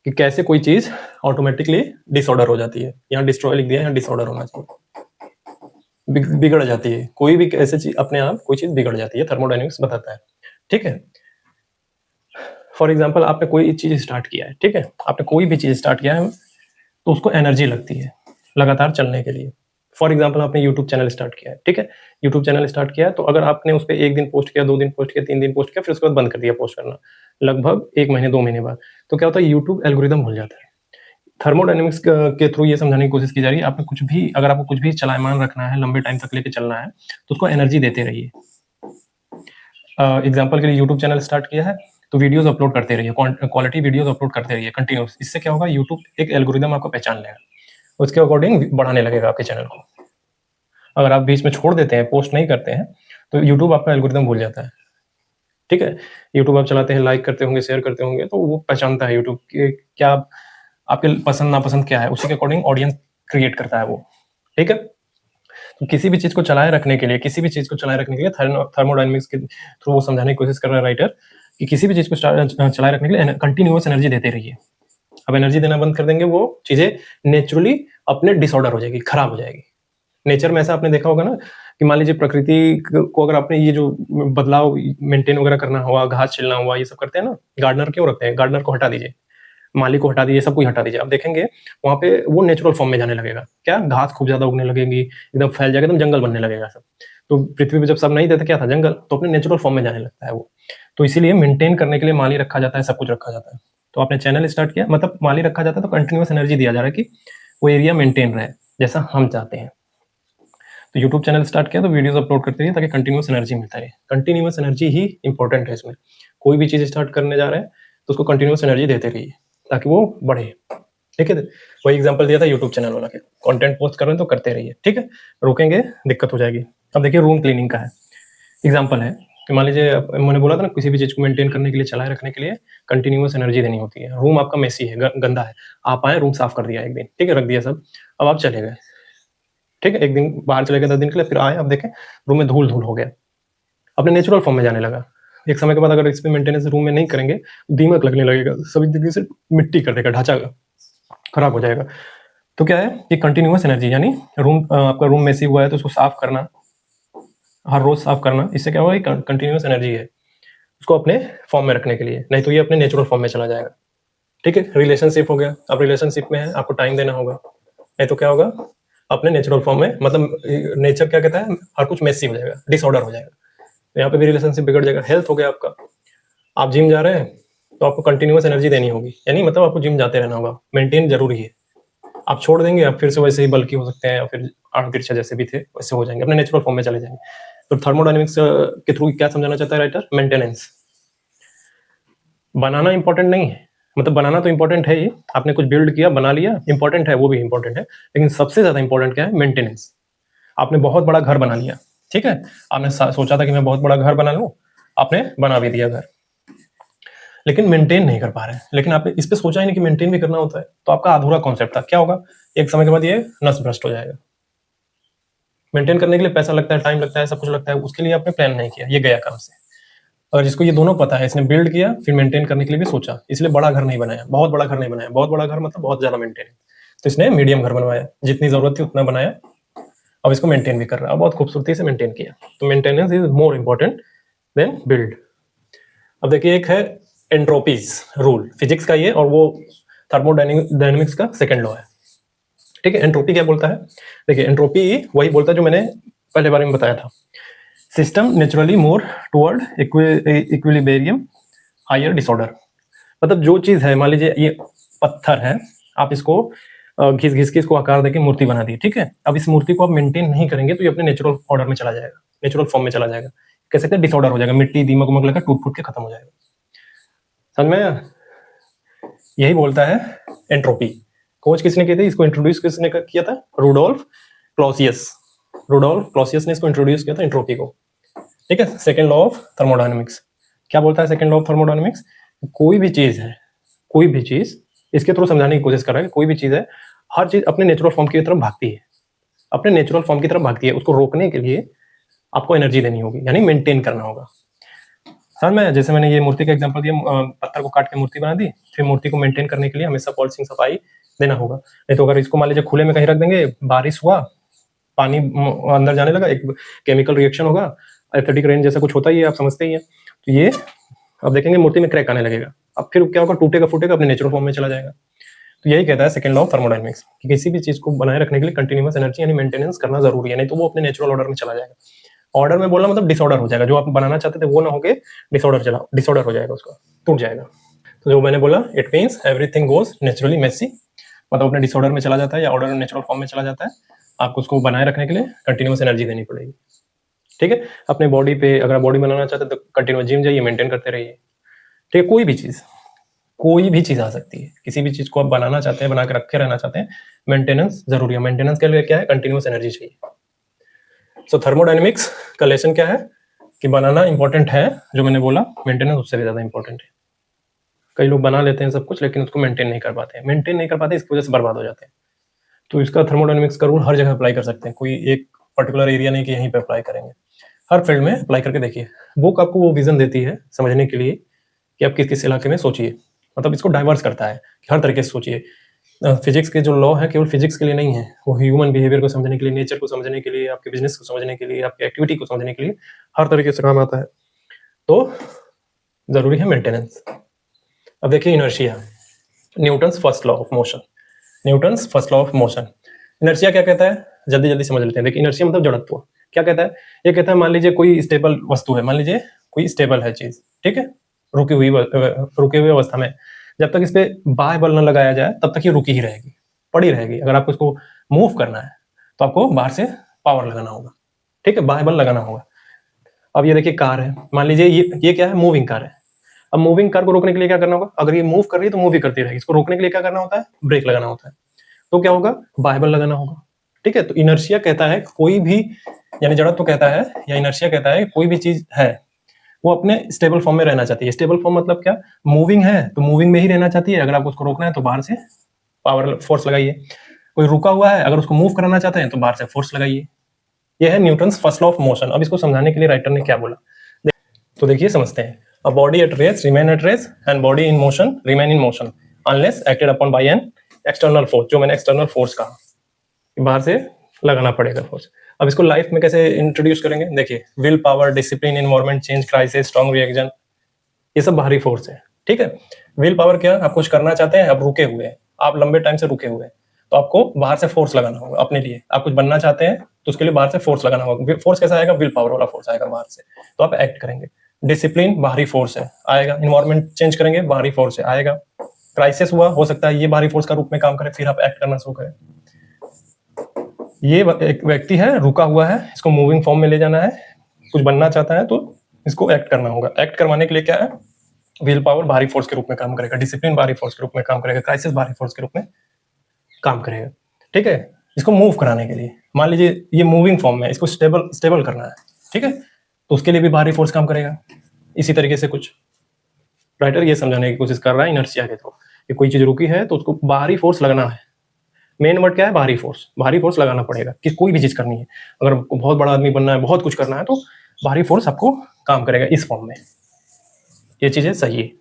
कि कैसे कोई चीज ऑटोमेटिकली डिसऑर्डर हो जाती है। यहाँ डिस्ट्रॉय लिख दिया, यहाँ डिसऑर्डर होना चाहिए, बिगड़ जाती है कोई भी ऐसी चीज, अपने आप कोई चीज बिगड़ जाती है, थर्मोडायनेमिक्स बताता है, ठीक है। फॉर एग्जाम्पल आपने कोई चीज स्टार्ट किया है, ठीक है, आपने कोई भी चीज स्टार्ट किया है तो उसको एनर्जी लगती है लगातार चलने के लिए। फॉर एग्जाम्पल आपने यूट्यूब चैनल स्टार्ट किया है, ठीक है, यूट्यूब चैनल स्टार्ट किया है, तो अगर आपने उस पर 1 दिन पोस्ट किया, 2 दिन पोस्ट किया, 3 दिन पोस्ट किया, फिर उसके बाद बंद कर दिया पोस्ट करना, लगभग 1 महीने 2 महीने बाद, तो क्या होता है, यूट्यूब एल्गोरिदम भूल जाता है। थर्मोडायनेमिक्स के थ्रू ये समझाने की कोशिश की जा रही है, आपने कुछ भी, अगर आपको कुछ भी चलायमान रखना है, लंबे टाइम तक लेके चलना है, तो उसको एनर्जी देते रहिए। एग्जाम्पल के लिए यूट्यूब चैनल स्टार्ट किया है तो वीडियोस अपलोड करते रहिए, क्वालिटी वीडियोस अपलोड करते रहिए कंटिन्यूस। इससे क्या होगा, यूट्यूब एक एल्गोरिदम आपको पहचान लेगा, उसके अकॉर्डिंग बढ़ाने लगेगा आपके चैनल को। अगर आप बीच में छोड़ देते हैं, पोस्ट नहीं करते हैं, तो यूट्यूब आपका एल्गोरिदम भूल जाता है, ठीक है। यूट्यूब आप चलाते हैं, लाइक करते होंगे, शेयर करते होंगे, तो वो पहचानता है यूट्यूब कि क्या आपके पसंद नापसंद क्या है, उसी के अकॉर्डिंग ऑडियंस क्रिएट करता है वो, ठीक है। तो किसी भी चीज को चलाए रखने के लिए, थर्मोडायनेमिक्स के थ्रू वो समझाने की कोशिश कर रहा है राइटर कि किसी भी चीज को चलाए रखने के लिए कंटिन्यूअस एनर्जी देते रहिए। अब एनर्जी देना बंद कर देंगे, वो चीजें नेचुरली अपने डिसऑर्डर हो जाएगी, खराब हो जाएगी। नेचर में ऐसा आपने देखा होगा ना कि मान लीजिए प्रकृति को अगर आपने ये जो बदलाव मेंटेन वगैरह करना हुआ, घास छिलना हुआ, ये सब करते हैं ना, गार्डनर क्यों रखते हैं, गार्डनर को हटा दीजिए, माली को हटा दीजिए, सब कुछ हटा दीजिए, आप देखेंगे वहां पे वो नेचुरल फॉर्म में जाने लगेगा, क्या घास खूब ज्यादा उगने लगेगी, एकदम फैल जाएगा, एकदम जंगल बनने लगेगा सब। तो पृथ्वी पे जब सब नहीं थे तो क्या था, जंगल, तो अपने नेचुरल फॉर्म में जाने लगता है वो। तो इसीलिए मेंटेन करने के लिए माली रखा जाता है, सब कुछ रखा जाता है। तो आपने चैनल स्टार्ट किया, मतलब माली रखा जाता है, तो कंटिन्यूस एनर्जी दिया जा रहा है कि वो एरिया मेंटेन रहे जैसा हम चाहते हैं। तो यूट्यूब चैनल स्टार्ट किया तो वीडियोस अपलोड करते रहिए ताकि कंटिन्यूस एनर्जी मिलता रहे। कंटिन्यूस एनर्जी ही इंपॉर्टेंट है इसमें। कोई भी चीज स्टार्ट करने जा रहे हैं तो उसको कंटिन्यूस एनर्जी देते रहिए ताकि वो बढ़े, ठीक है। वही एग्जांपल दिया था यूट्यूब चैनल वाला के, कंटेंट पोस्ट कर रहे हैं तो करते रहिए, ठीक है, रोकेंगे दिक्कत हो जाएगी। अब देखिए रूम क्लीनिंग का है एग्जाम्पल है कि मान लीजिए मैंने बोला था ना, किसी भी चीज को मेंटेन करने के लिए, चलाए रखने के लिए कंटिन्यूस एनर्जी देनी होती है। रूम आपका मेसी है, गंदा है, आप आए रूम साफ कर दिया एक दिन, ठीक है, रख दिया सब, अब आप चले गए, ठीक है, एक दिन बाहर चले गए 10 दिन के लिए, फिर आए, अब देखें रूम में धूल धूल हो गया, अपने नेचुरल फॉर्म में जाने लगा। एक समय के बाद अगर इस पे मेंटेनेंस रूम में नहीं करेंगे, दीमक लगने लगेगा, सभी तरीके से मिट्टी कर देगा, ढांचा खराब हो जाएगा। तो क्या है कि कंटिन्यूस एनर्जी, यानी आपका रूम मेसी हुआ है तो उसको साफ करना, हर रोज साफ करना, इससे क्या होगा, कंटिन्यूस एनर्जी है उसको अपने फॉर्म में रखने के लिए, नहीं तो ये अपने नेचुरल फॉर्म में चला जाएगा, ठीक है। रिलेशनशिप हो गया, अब रिलेशनशिप में है, आपको टाइम देना होगा, नहीं तो क्या होगा, अपने नेचुरल फॉर्म में, मतलब नेचर क्या कहता है, हर कुछ मेसी हो जाएगा, डिसऑर्डर हो जाएगा, तो यहाँ पे भी रिलेशनशिप बिगड़ जाएगा। हेल्थ हो गया आपका, आप जिम जा रहे हैं तो आपको कंटिन्यूस एनर्जी देनी होगी, यानी मतलब आपको जिम जाते रहना होगा, मेंटेन जरूरी है। आप छोड़ देंगे, आप फिर से वैसे ही बल्कि हो सकते हैं, या फिर आड़ तिरछा जैसे भी थे वैसे हो जाएंगे, अपने नेचुरल फॉर्म में चले जाएंगे। तो थर्मोडायनेमिक्स के थ्रू क्या समझाना चाहता है राइटर, मेंटेनेंस। बनाना इंपॉर्टेंट नहीं है, मतलब बनाना तो इंपॉर्टेंट है ही, आपने कुछ बिल्ड किया, बना लिया, इंपॉर्टेंट है, वो भी इंपॉर्टेंट है, लेकिन सबसे ज्यादा इंपॉर्टेंट क्या है, मेंटेनेंस। आपने बहुत बड़ा घर बना लिया, ठीक है, आपने सोचा था कि मैं बहुत बड़ा घर बना लूं, आपने बना भी दिया घर, लेकिन मेंटेन नहीं कर पा रहे हैं। लेकिन आपने इस पे सोचा ही नहीं कि मेंटेन भी करना होता है, तो आपका अधूरा कॉन्सेप्ट था। क्या होगा, एक समय के बाद ये नस भ्रष्ट हो जाएगा। मेंटेन करने के लिए पैसा लगता है, टाइम लगता है, सब कुछ लगता है, उसके लिए आपने प्लान नहीं किया, ये गया काम से। और जिसको ये दोनों पता है, इसने बिल्ड किया फिर मेंटेन करने के लिए भी सोचा, इसलिए बड़ा घर नहीं बनाया, बहुत बड़ा घर नहीं बनाया। बहुत बड़ा घर मतलब बहुत ज्यादा मेंटेन, तो इसने मीडियम घर बनवाया, जितनी जरूरत थी उतना बनाया, अब इसको मेंटेन भी कर रहा है, बहुत खूबसूरती से मेंटेन किया। तो maintenance is more important than build. अब देखिए, एक है एंट्रोपीज रूल, फिजिक्स का ये, और वो थर्मोडायनेमिक्स का सेकंड लॉ है। ठीक है, एंट्रोपी क्या बोलता है? देखिए, एंट्रोपी वही बोलता है जो मैंने पहले बारे में बताया था, system naturally move toward equilibrium higher disorder. मतलब जो चीज है, मान लीजिए ये पत्थर है, आप इसको घिस घिस के इसको आकार देके मूर्ति बना दी, ठीक है। अब इस मूर्ति को आप मेंटेन नहीं करेंगे तो ये अपने नेचुरल ऑर्डर में चला जाएगा, नेचुरल फॉर्म में चला जाएगा, कह सकते हैं डिसऑर्डर हो जाएगा, मिट्टी दीमक उमक लगा टूट फूट के खत्म हो जाएगा। समझ में आया? यही बोलता है एंट्रोपी। खोज किसने की थी, इसको इंट्रोड्यूस किसने किया था? Rudolf Clausius. रुडोल्फ क्लॉसियस ने इसको इंट्रोड्यूस किया था एंट्रोपी को। ठीक है, सेकंड लॉ ऑफ थर्मोडायनेमिक्स क्या बोलता है? सेकंड लॉ ऑफ थर्मोडायनेमिक्स, कोई भी चीज है, कोई भी चीज, इसके थ्रू समझाने की कोशिश कर रहा है कि कोई भी चीज है, हर चीज अपने नेचुरल फॉर्म की तरफ भागती है, अपने नेचुरल फॉर्म की तरफ भागती है। उसको रोकने के लिए आपको एनर्जी देनी होगी, यानी मेंटेन करना होगा। समझ में? जैसे मैंने ये मूर्ति का एग्जांपल दिया, पत्थर को काट के मूर्ति बना दी, फिर मूर्ति को मेंटेन करने के लिए हमेशा पॉलिशिंग सफाई देना होगा। नहीं तो अगर इसको मान लीजिए खुले में कहीं रख देंगे, बारिश हुआ, पानी अंदर जाने लगा, एक केमिकल रिएक्शन होगा, एसिडिक रेन जैसा कुछ होता ही है, आप समझते ही हैं। तो ये अब देखेंगे मूर्ति में क्रैक आने लगेगा, अब फिर क्या होगा, टूटेगा फूटेगा, अपने नेचुरल फॉर्म में चला जाएगा। तो यही कहता है सेकंड लॉ ऑफ थर्मोडायनेमिक्स कि किसी भी चीज को बनाए रखने के लिए कंटिन्यूअस एनर्जी यानी मेंटेनेंस करना जरूरी है, नहीं तो वो अपने नेचुरल ऑर्डर में चला जाएगा। ऑर्डर में बोलना मतलब डिसऑर्डर हो जाएगा, जो आप बनाना चाहते थे वो ना होके डिसऑर्डर हो जाएगा, उसका टूट जाएगा। तो जो मैंने बोला, it means everything goes naturally messy, मतलब अपने डिसऑर्डर में चला जाता है या ऑर्डर नेचुरल फॉर्म में चला जाता है। आपको उसको बनाए रखने के लिए कंटिन्यूअस एनर्जी देनी पड़ेगी। ठीक है, अपने बॉडी पे अगर बॉडी बनाना चाहते हैं तो कंटिन्यूअस जिम जाइए, मेंटेन करते रहिए। ठीक है, कोई भी चीज आ सकती है, किसी भी चीज को आप बनाना चाहते हैं, बना के रखे रहना चाहते हैं, मेंटेनेंस जरूरी है। मेंटेनेंस के लिए क्या है? कंटिन्यूअस एनर्जी चाहिए। सो थर्मोडायनेमिक्स का लेसन क्या है कि बनाना इंपॉर्टेंट है, जो मैंने बोला मेंटेनेंस उससे भी ज्यादा इंपॉर्टेंट है। कई लोग बना लेते हैं सब कुछ, लेकिन उसको मेंटेन नहीं कर पाते इसकी वजह से बर्बाद हो जाते हैं। तो इसका थर्मोडायनेमिक्स का रूल हर जगह अप्लाई कर सकते हैं, कोई एक पर्टिकुलर एरिया नहीं कि यहीं पे अप्लाई करेंगे, हर फील्ड में अप्लाई करके देखिए। बुक आपको वो विजन देती है समझने के लिए कि आप किस किस इलाके में सोचिए, मतलब इसको डाइवर्स करता है कि हर तरीके से सोचिए। फिजिक्स के जो लॉ है केवल फिजिक्स के लिए नहीं है, वो ह्यूमन बिहेवियर को समझने के लिए, नेचर को समझने के लिए, आपके बिजनेस को समझने के लिए, आपकी एक्टिविटी को समझने के लिए, हर तरीके से काम आता है। तो जरूरी है मेंटेनेंस। अब देखिए inertia, Newton's first law of motion. Newton's first law of motion, inertia क्या कहता है, जल्दी जल्दी समझ लेते हैं। देखिए इनर्शिया मतलब जड़त्व। क्या कहता है? ये कहता है मान लीजिए कोई स्टेबल वस्तु है, मान लीजिए कोई स्टेबल है चीज, ठीक है, रुकी हुई अवस्था में, जब तक इस पे बाह्य बल न लगाया जाए तब तक ये रुकी ही रहेगी, पड़ी रहेगी। अगर आपको इसको मूव करना है तो आपको बाहर से पावर लगाना होगा, ठीक है, बाह्य बल लगाना होगा। अब ये देखिए कार है, मान लीजिए ये क्या है, मूविंग कार है। अब मूविंग कार को रोकने के लिए क्या करना होगा? अगर ये मूव कर रही है तो मूव ही करती रहेगी, इसको रोकने के लिए क्या करना होता है? ब्रेक लगाना होता है। तो क्या होगा? बाह्य बल लगाना होगा। ठीक है, तो इनर्शिया कहता है कोई भी, यानी जड़त्व कहता है या इनर्शिया कहता है कोई भी चीज है वो अपने स्टेबल फॉर्म में रहना चाहती है। स्टेबल फॉर्म मतलब क्या? मूविंग है तो मूविंग में ही रहना चाहती है, अगर आपको उसको रोकना है तो बाहर से पावर फोर्स लगाइए। कोई रुका हुआ है, अगर उसको मूव कराना चाहते हैं तो बाहर से फोर्स लगाइए। यह है Newton's first law of motion. अब इसको समझाने के लिए राइटर ने क्या बोला, तो देखिए समझते हैं। A body at rest remain at rest and body in motion remain in motion unless acted upon bye an external force. जो मैंने एक्सटर्नल फोर्स कहा, बाहर से लगाना पड़ेगा फोर्स। अब इसको लाइफ में कैसे इंट्रोड्यूस करेंगे? देखिए, will power, discipline, environment change, crisis, strong reaction, ये सब बाहरी फोर्स है। ठीक है, विल पावर क्या? आप कुछ करना चाहते हैं, आप रुके हुए हैं, आप लंबे टाइम से रुके हुए हैं, तो आपको बाहर से फोर्स लगाना होगा अपने लिए। आप कुछ बनना चाहते हैं तो उसके लिए बाहर से फोर्स लगाना होगा। फोर्स कैसा आएगा? विल पावर वाला फोर्स आएगा बाहर से, तो आप एक्ट करेंगे। डिसिप्लिन बाहरी फोर्स है, आएगा। एनवायरमेंट चेंज करेंगे, बाहरी फोर्स है, आएगा। क्राइसिस हुआ, हो सकता है ये बाहरी फोर्स का रूप में काम करे, फिर आप एक्ट करना शुरू करें। ये एक व्यक्ति है, रुका हुआ है, इसको मूविंग फॉर्म में ले जाना है, कुछ बनना चाहता है तो इसको एक्ट करना होगा। एक्ट करवाने के लिए क्या है? विल पावर बाहरी फोर्स के रूप में काम करेगा, डिसिप्लिन बाहरी फोर्स के रूप में काम करेगा, क्राइसिस बाहरी फोर्स के रूप में काम करेगा। ठीक है, इसको मूव कराने के लिए, मान लीजिए ये मूविंग फॉर्म में, इसको स्टेबल करना है, ठीक है, तो उसके लिए भी बाहरी फोर्स काम करेगा। इसी तरीके से कुछ राइटर ये समझाने की कोशिश कर रहा है इनर्शिया के थ्रू कि कोई चीज रुकी है तो उसको बाहरी फोर्स लगाना है। मेन वर्ड क्या है? बाहरी फोर्स लगाना पड़ेगा कि कोई भी चीज करनी है। अगर आपको बहुत बड़ा आदमी बनना है, बहुत कुछ करना है, तो बाहरी फोर्स आपको काम करेगा इस फॉर्म में। ये चीजें सही है।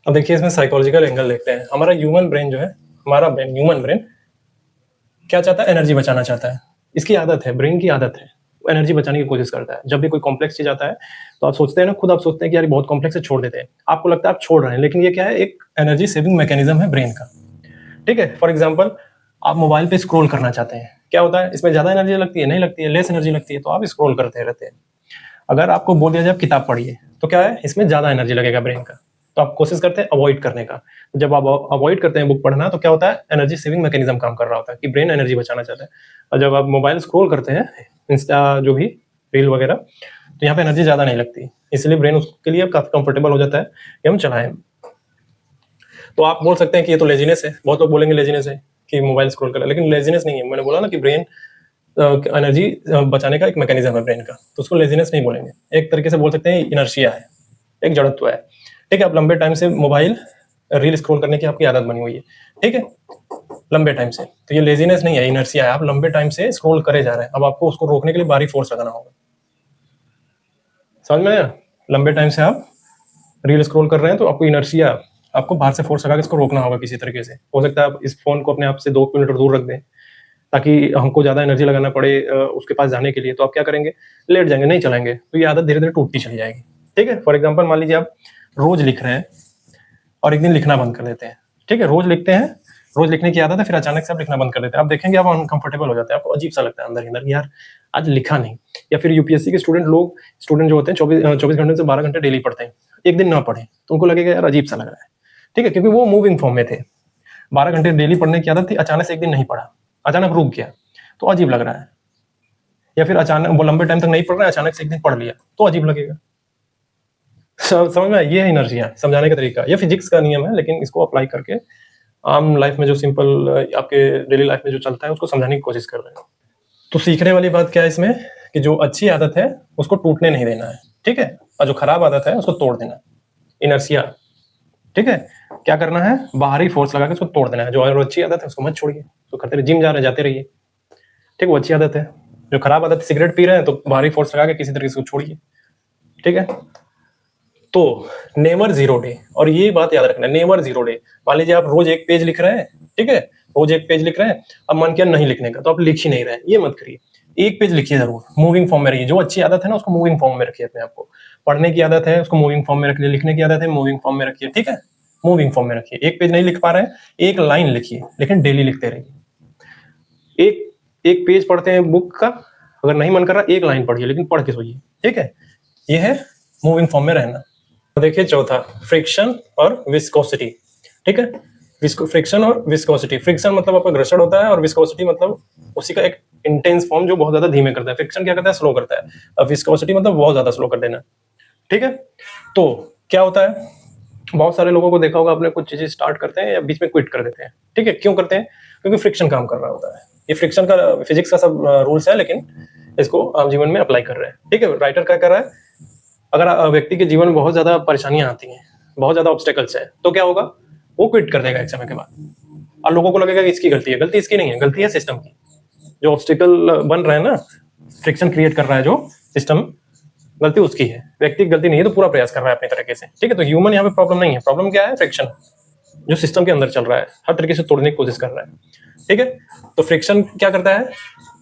अब देखिए इसमें साइकोलॉजिकल एंगल देखते हैं। हमारा ह्यूमन ब्रेन जो है, ह्यूमन ब्रेन क्या चाहता है? एनर्जी बचाना चाहता है। इसकी आदत है, ब्रेन की आदत है, वो एनर्जी बचाने की कोशिश करता है। जब भी कोई कॉम्प्लेक्स चीज आता है तो आप सोचते हैं ना, खुद आप सोचते हैं कि यार बहुत कॉम्प्लेक्स है, छोड़ देते हैं। आपको लगता है आप छोड़ रहे हैं, लेकिन ये क्या है? एक एनर्जी सेविंग मैकेनिज्म है ब्रेन का, ठीक है। फॉर एग्जाम्पल, आप मोबाइल पे स्क्रॉल करना चाहते हैं, क्या होता है? इसमें ज्यादा एनर्जी लगती है? नहीं लगती है, लेस एनर्जी लगती है, तो आप स्क्रॉल करते रहते हैं। अगर आपको बोल दिया जाए आप किताब पढ़िए, तो क्या है? इसमें ज्यादा एनर्जी लगेगा ब्रेन का, तो आप कोशिश करते हैं अवॉइड करने का। जब आप अवॉइड करते हैं बुक पढ़ना, तो क्या होता है? एनर्जी सेविंग मैकेनिज्म काम कर रहा होता है कि ब्रेन एनर्जी बचाना चाहता है। और जब आप मोबाइल स्क्रॉल करते हैं, इंस्टा जो भी रील वगैरह, तो यहाँ पे एनर्जी ज्यादा नहीं लगती, इसलिए ब्रेन उसके लिए काफी कंफर्टेबल हो जाता है कि हम चलाएं। तो आप बोल सकते हैं कि ये तो लेजीनेस है, बहुत लोग बोलेंगे लेजीनेस है कि मोबाइल स्क्रॉल कर, लेकिन लेजीनेस नहीं है। मैंने बोला ना कि ब्रेन एनर्जी बचाने का एक मैकेनिज्म है ब्रेन का, तो उसको लेजीनेस नहीं बोलेंगे। एक तरीके से बोल सकते हैं इनर्शिया है, एक जड़त्व है, ठीक है। आप लंबे टाइम से मोबाइल रील स्क्रॉल करने की आपकी आदत बनी हुई है, ठीक है, लंबे टाइम से, तो ये लेजीनेस नहीं है, इनर्शिया है। आप लंबे टाइम से स्क्रॉल करे जा रहे हैं, अब आपको उसको रोकने के लिए बाहरी फोर्स लगाना होगा। समझ में आया? लंबे टाइम से आप रील स्क्रॉल कर रहे हैं, तो आपको इनर्शिया, आपको बाहर से फोर्स लगा के इसको रोकना होगा किसी तरीके से। हो सकता है आप इस फोन को अपने आप से 2 किलोमीटर दूर रख दें, ताकि हमको ज्यादा एनर्जी लगाना पड़े उसके पास जाने के लिए। तो आप क्या करेंगे? लेट जाएंगे, नहीं चलाएंगे, तो ये आदत धीरे धीरे टूटती चली जाएगी, ठीक है। फॉर एग्जाम्पल, मान लीजिए आप रोज लिख रहे हैं और एक दिन लिखना बंद कर देते हैं, ठीक है। रोज लिखते हैं, रोज लिखने की आदत है, फिर अचानक से आप लिखना बंद कर देते हैं। आप देखेंगे आप अनकंफर्टेबल हो जाते हैं, आपको अजीब सा लगता है अंदर ही अंदर, यार आज लिखा नहीं। या फिर यूपीएससी के स्टूडेंट जो होते हैं 24 घंटे से 12 घंटे डेली पढ़ते हैं, एक दिन ना पढ़े तो उनको लगेगा यार अजीब सा लग रहा है, ठीक है, क्योंकि वो मूविंग फॉर्म में थे। 12 घंटे डेली पढ़ने की आदत थी, अचानक से एक दिन नहीं पढ़ा, अचानक रुक गया, तो अजीब लग रहा है। या फिर अचानक वो लंबे टाइम तक नहीं पढ़ रहा है, अचानक से एक दिन पढ़ लिया, तो अजीब लगेगा। समझ में? ये है इनर्शिया, समझाने का तरीका। ये फिजिक्स का नियम है, लेकिन इसको अप्लाई करके आम लाइफ में जो सिंपल आपके डेली लाइफ में जो चलता है उसको समझाने की कोशिश कर रहे हैं। तो सीखने वाली बात क्या है इसमें, कि जो अच्छी आदत है उसको टूटने नहीं देना है, ठीक है, और जो खराब आदत है उसको तोड़ देना है, इनर्शिया, ठीक है। क्या करना है? बाहरी फोर्स लगा के उसको तोड़ देना है। जो अच्छी आदत है उसको मत छोड़िए, तो करते रहिए, जिम जा रहे हैं जाते रहिए, ठीक, वो अच्छी आदत है। जो खराब आदत, सिगरेट पी रहे हैं, तो बाहरी फोर्स लगा के किसी तरीके से छोड़िए, ठीक है। तो नेवर जीरो डे, और ये बात याद रखना, नेवर जीरो डे। मान लीजिए आप रोज एक पेज लिख रहे हैं, ठीक है, रोज एक पेज लिख रहे हैं, अब मन किया नहीं लिखने का, तो आप लिख ही नहीं रहे हैं, ये मत करिए। एक पेज लिखिए जरूर, मूविंग फॉर्म में रहिए। जो अच्छी आदत है ना उसको मूविंग फॉर्म में रखिए अपने आप को। पढ़ने की आदत है उसको मूविंग फॉर्म में रखिए, लिखने की आदत है मूविंग फॉर्म में रखिए, ठीक है, मूविंग फॉर्म में रखिए। एक पेज नहीं लिख पा रहे हैं, एक लाइन लिखिए, लेकिन डेली लिखते रहिए। एक पेज पढ़ते हैं बुक का, अगर नहीं मन कर रहा एक लाइन पढ़िए, लेकिन पढ़ के सोइए, ठीक है। ये है मूविंग फॉर्म में रहना। देखिए चौथा, फ्रिक्शन और विस्कोसिटी, ठीक है। फ्रिक्शन और विस्कोसिटी, फ्रिक्शन मतलब आपका घर्षण होता है, और विस्कोसिटी मतलब उसी का एक इंटेंस फॉर्म जो बहुत ज्यादा धीमे करता है। फ्रिक्शन क्या करता है? स्लो करता है, और विस्कोसिटी मतलब बहुत ज्यादा स्लो कर देना, ठीक है। तो क्या होता है, बहुत सारे लोगों को देखा होगा आपने, कुछ चीजें स्टार्ट करते हैं या बीच में क्विट कर देते हैं, ठीक है। क्यों करते हैं? क्योंकि फ्रिक्शन काम कर रहा होता है। ये फ्रिक्शन का फिजिक्स का सब रूल्स है, लेकिन इसको आम जीवन में अप्लाई कर रहे हैं, ठीक है। राइटर क्या कर रहा है, अगर व्यक्ति के जीवन में बहुत ज्यादा परेशानियां आती हैं, बहुत ज्यादा ऑब्स्टेकल्स है, तो क्या होगा? वो क्विट कर देगा एक समय के बाद, और लोगों को लगेगा कि इसकी गलती है। गलती इसकी नहीं है, गलती है सिस्टम की। जो ऑब्स्टेकल बन रहा है ना, फ्रिक्शन क्रिएट कर रहा है जो सिस्टम, गलती उसकी है, व्यक्ति की गलती नहीं है। तो पूरा प्रयास कर रहा है अपनी तरीके से, ठीक है। तो ह्यूमन यहाँ पे प्रॉब्लम नहीं है, प्रॉब्लम क्या है? फ्रिक्शन, जो सिस्टम के अंदर चल रहा है, हर तरीके से तोड़ने की कोशिश कर रहा है, ठीक है। तो फ्रिक्शन क्या करता है?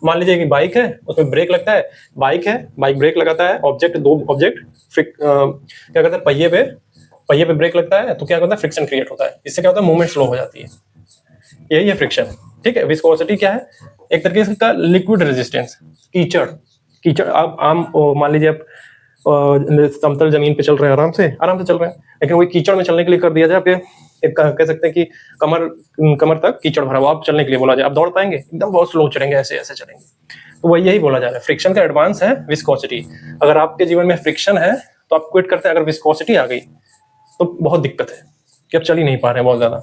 मान लीजिए कि बाइक है, उसमें ब्रेक लगता है, बाइक है, बाइक ब्रेक लगाता है, ऑब्जेक्ट, दो ऑब्जेक्ट क्या करता है? पहिए पे ब्रेक लगता है, तो क्या करता है? फ्रिक्शन क्रिएट होता है। इससे क्या होता है? मूवमेंट स्लो हो जाती है, यही है फ्रिक्शन, ठीक है। विस्कोसिटी क्या है? एक तरीके का लिक्विड रेजिस्टेंस। कीचड़ आप आम मान लीजिए आप समतल जमीन पे चल रहे हैं, आराम से चल रहे हैं, लेकिन वही कीचड़ में चलने के लिए कर दिया जाए, आप कह सकते हैं कि कमर तक कीचड़ भरा हुआ, आप चलने के लिए बोला जाए, आप दौड़ पाएंगे? एकदम बहुत स्लो चलेंगे, ऐसे ऐसे चलेंगे। तो वही यही बोला जा रहा है, फ्रिक्शन का एडवांस है विस्कोसिटी। अगर आपके जीवन में फ्रिक्शन है तो आप क्विट करते हैं, अगर विस्कोसिटी आ गई तो बहुत दिक्कत है कि आप चल ही नहीं पा रहे हैं बहुत ज्यादा,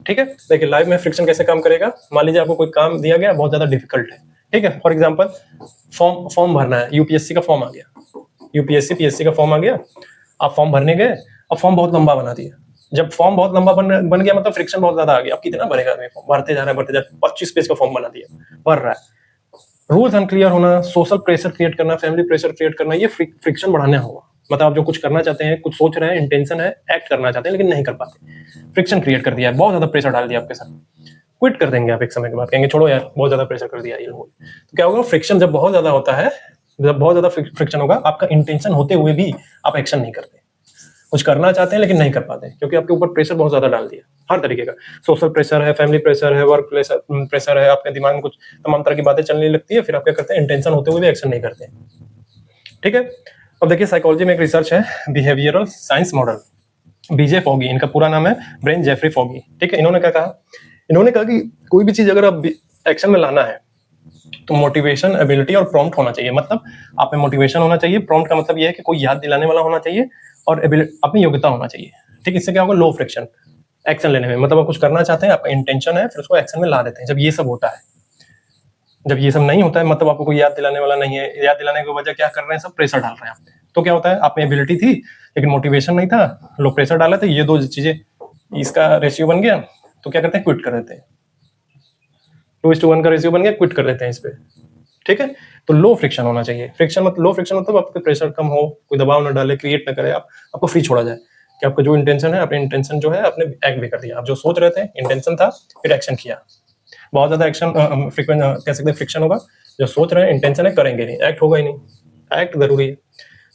ठीक है। देखिए लाइफ में फ्रिक्शन कैसे काम करेगा। मान लीजिए आपको कोई काम दिया गया, बहुत ज्यादा डिफिकल्ट है, ठीक है। फॉर एग्जांपल फॉर्म भरना है, यूपीएससी का फॉर्म आ गया, यूपीएससी पीएससी का फॉर्म आ गया, आप फॉर्म भरने गए, अब फॉर्म बहुत लंबा बना दिया। जब फॉर्म बहुत लंबा बन गया मतलब फ्रिक्शन बहुत ज्यादा आ गया। अब कितना भरेगा आदमी फॉर्म, भरते जा रहा है 25 पेज का फॉर्म बना दिया, भर रहा है। रूल्स अनक्लियर होना, सोशल प्रेशर क्रिएट करना, फैमिली प्रेशर क्रिएट करना, ये फ्रिक्शन बढ़ाने होगा। मतलब आप जो कुछ करना चाहते हैं, कुछ सोच रहे हैं, इंटेंशन है, एक्ट करना चाहते हैं लेकिन नहीं कर पाते, फ्रिक्शन क्रिएट कर दिया है, बहुत ज्यादा प्रेशर डाल दिया आपके साथ, क्विट कर देंगे आप एक समय के बाद, कहेंगे छोड़ो यार बहुत ज्यादा प्रेशर कर दिया ये लोग। तो क्या होगा, फ्रिक्शन जब बहुत ज्यादा होता है, जब बहुत ज्यादा फ्रिक्शन होगा, आपका इंटेंशन होते हुए भी आप एक्शन नहीं करते, कुछ करना चाहते हैं लेकिन नहीं कर पाते, क्योंकि आपके ऊपर प्रेशर बहुत ज्यादा डाल दिया हर तरीके का। सोशल प्रेशर है, फैमिली प्रेशर है, वर्क प्रेशर है, आपके दिमाग में कुछ तमाम तरह की बातें चलने लगती है, फिर आप क्या करते हैं, इंटेंशन होते हुए भी एक्शन नहीं करते, ठीक है। अब देखिए साइकोलॉजी में एक रिसर्च है, बिहेवियरल साइंस मॉडल, बीजे फॉगी, इनका पूरा नाम है ब्रेन जेफरी फॉगी, ठीक है। इन्होंने क्या कहा, इन्होंने कहा कि कोई भी चीज अगर आप एक्शन में लाना है तो मोटिवेशन, एबिलिटी और प्रॉम्प्ट होना चाहिए। मतलब आप में मोटिवेशन होना चाहिए, प्रॉम्प्ट का मतलब ये है कि कोई याद दिलाने वाला होना चाहिए, और अपनी योग्यता होना चाहिए, ठीक। इससे क्या होगा, लो फ्रिक्शन एक्शन लेने में। मतलब आप कुछ करना चाहते हैं, आपका इंटेंशन है, फिर उसको एक्शन में ला देते हैं। जब ये सब होता है, जब ये सब नहीं होता है, मतलब आपको कोई याद दिलाने वाला नहीं है, याद दिलाने की वजह क्या कर रहे हैं, सब प्रेशर डाल रहे हैं आप पे, तो क्या होता है, आप में एबिलिटी थी लेकिन मोटिवेशन नहीं था, लोग प्रेशर डाले थे, ये दो चीजें, इसका रेशियो बन गया, तो क्या करते हैं, क्विट कर देते हैं। 2:1 का रेशियो बन गया, क्विट कर देते हैं इस पे, ठीक है। तो लो फ्रिक्शन होना चाहिए। फ्रिक्शन मतलब, लो फ्रिक्शन मतलब आपके प्रेशर कम हो, कोई दबाव न डाले, क्रिएट न करे, आपको फ्री छोड़ा जाए कि आपका जो इंटेंशन है, अपने इंटेंशन जो है आपने एक्ट भी कर दिया। आप जो सोच रहे थे, इंटेंशन था, फिर एक्शन किया। बहुत ज्यादा एक्शन फ्रिक्वेंट कह सकते हैं फ्रिक्शन होगा, जो सोच रहे हैं, इंटेंशन है, करेंगे नहीं, एक्ट होगा ही नहीं, एक्ट जरूरी है।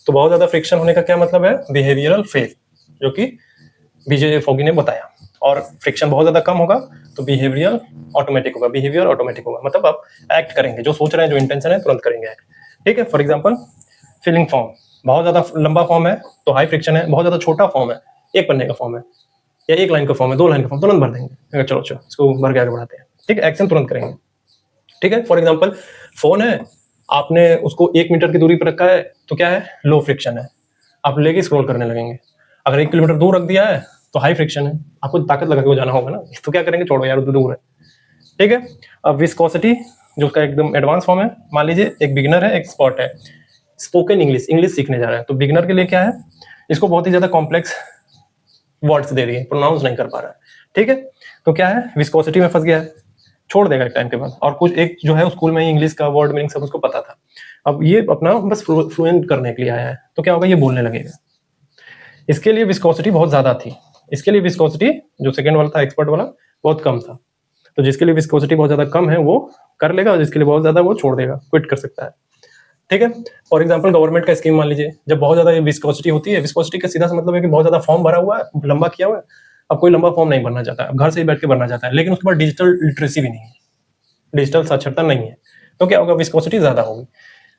तो बहुत ज्यादा फ्रिक्शन होने का क्या मतलब है, बिहेवियरल फेल, जो कि बीजे फॉगी ने बताया। और फ्रिक्शन बहुत ज्यादा कम होगा तो बिहेवियर ऑटोमेटिक होगा, बिहेवियर ऑटोमेटिक होगा, मतलब आप एक्ट करेंगे, जो सोच रहे हैं, जो इंटेंशन है, तुरंत करेंगे एक्ट, ठीक है। फॉर एग्जांपल फिलिंग फॉर्म, बहुत ज्यादा लंबा फॉर्म है तो हाई फ्रिक्शन है, बहुत ज्यादा छोटा फॉर्म है, एक पन्ने का फॉर्म है या एक लाइन का फॉर्म है, 2 लाइन का फॉर्म, तुरंत भर देंगे, चलो इसको भर के आगे बढ़ाते हैं, ठीक है, एक्शन तुरंत करेंगे, ठीक है। फॉर एग्जाम्पल फोन है, आपने उसको 1 मीटर की दूरी पर रखा है, तो क्या है, लो फ्रिक्शन है, आप लेके स्क्रॉल करने लगेंगे। अगर 1 किलोमीटर दूर रख दिया है तो हाई फ्रिक्शन है, आपको ताकत लगा के जाना होगा ना, तो क्या करेंगे, छोड़ो यार उधर दूर है, ठीक है। अब विस्कोसिटी, जो उसका एकदम एडवांस फॉर्म है, मान लीजिए एक बिगिनर है, एक एक्सपर्ट है, स्पोकन इंग्लिश सीखने जा रहा है, तो बिगिनर के लिए क्या है, इसको बहुत ही ज्यादा कॉम्प्लेक्स वर्ड्स दे दिए, प्रोनाउंस नहीं कर पा रहा है, ठीक है। तो क्या है, विस्कोसिटी में फंस गया है, छोड़ देगा एक टाइम के बाद। और कुछ एक जो है स्कूल में ही इंग्लिश का वर्ड मीनिंग सब उसको पता था, अब ये अपना बस फ्लुएंट करने के लिए आया है, तो क्या होगा, ये बोलने लगेगा। इसके लिए विस्कोसिटी बहुत ज्यादा थी, इसके लिए विस्कोसिटी, जो सेकंड वाला था, एक्सपर्ट वाला, बहुत कम था। तो जिसके लिए विस्कोसिटी बहुत ज्यादा कम है वो कर लेगा, और जिसके लिए बहुत ज्यादा वो छोड़ देगा, क्विट कर सकता है, ठीक है। फॉर एग्जाम्पल गवर्नमेंट का स्कीम मान लीजिए, जब बहुत ज्यादा विस्कोसिटी होती है, विस्कोसिटी का सीधा सा मतलब है कि बहुत ज्यादा फॉर्म भरा हुआ है, लंबा किया हुआ है, अब कोई लंबा फॉर्म नहीं भरना चाहता, अब घर से ही बैठ के भरना चाहता है, लेकिन उसके बाद डिजिटल लिटरेसी भी नहीं है, डिजिटल साक्षरता नहीं है, तो क्या होगा, विस्कोसिटी ज्यादा होगी।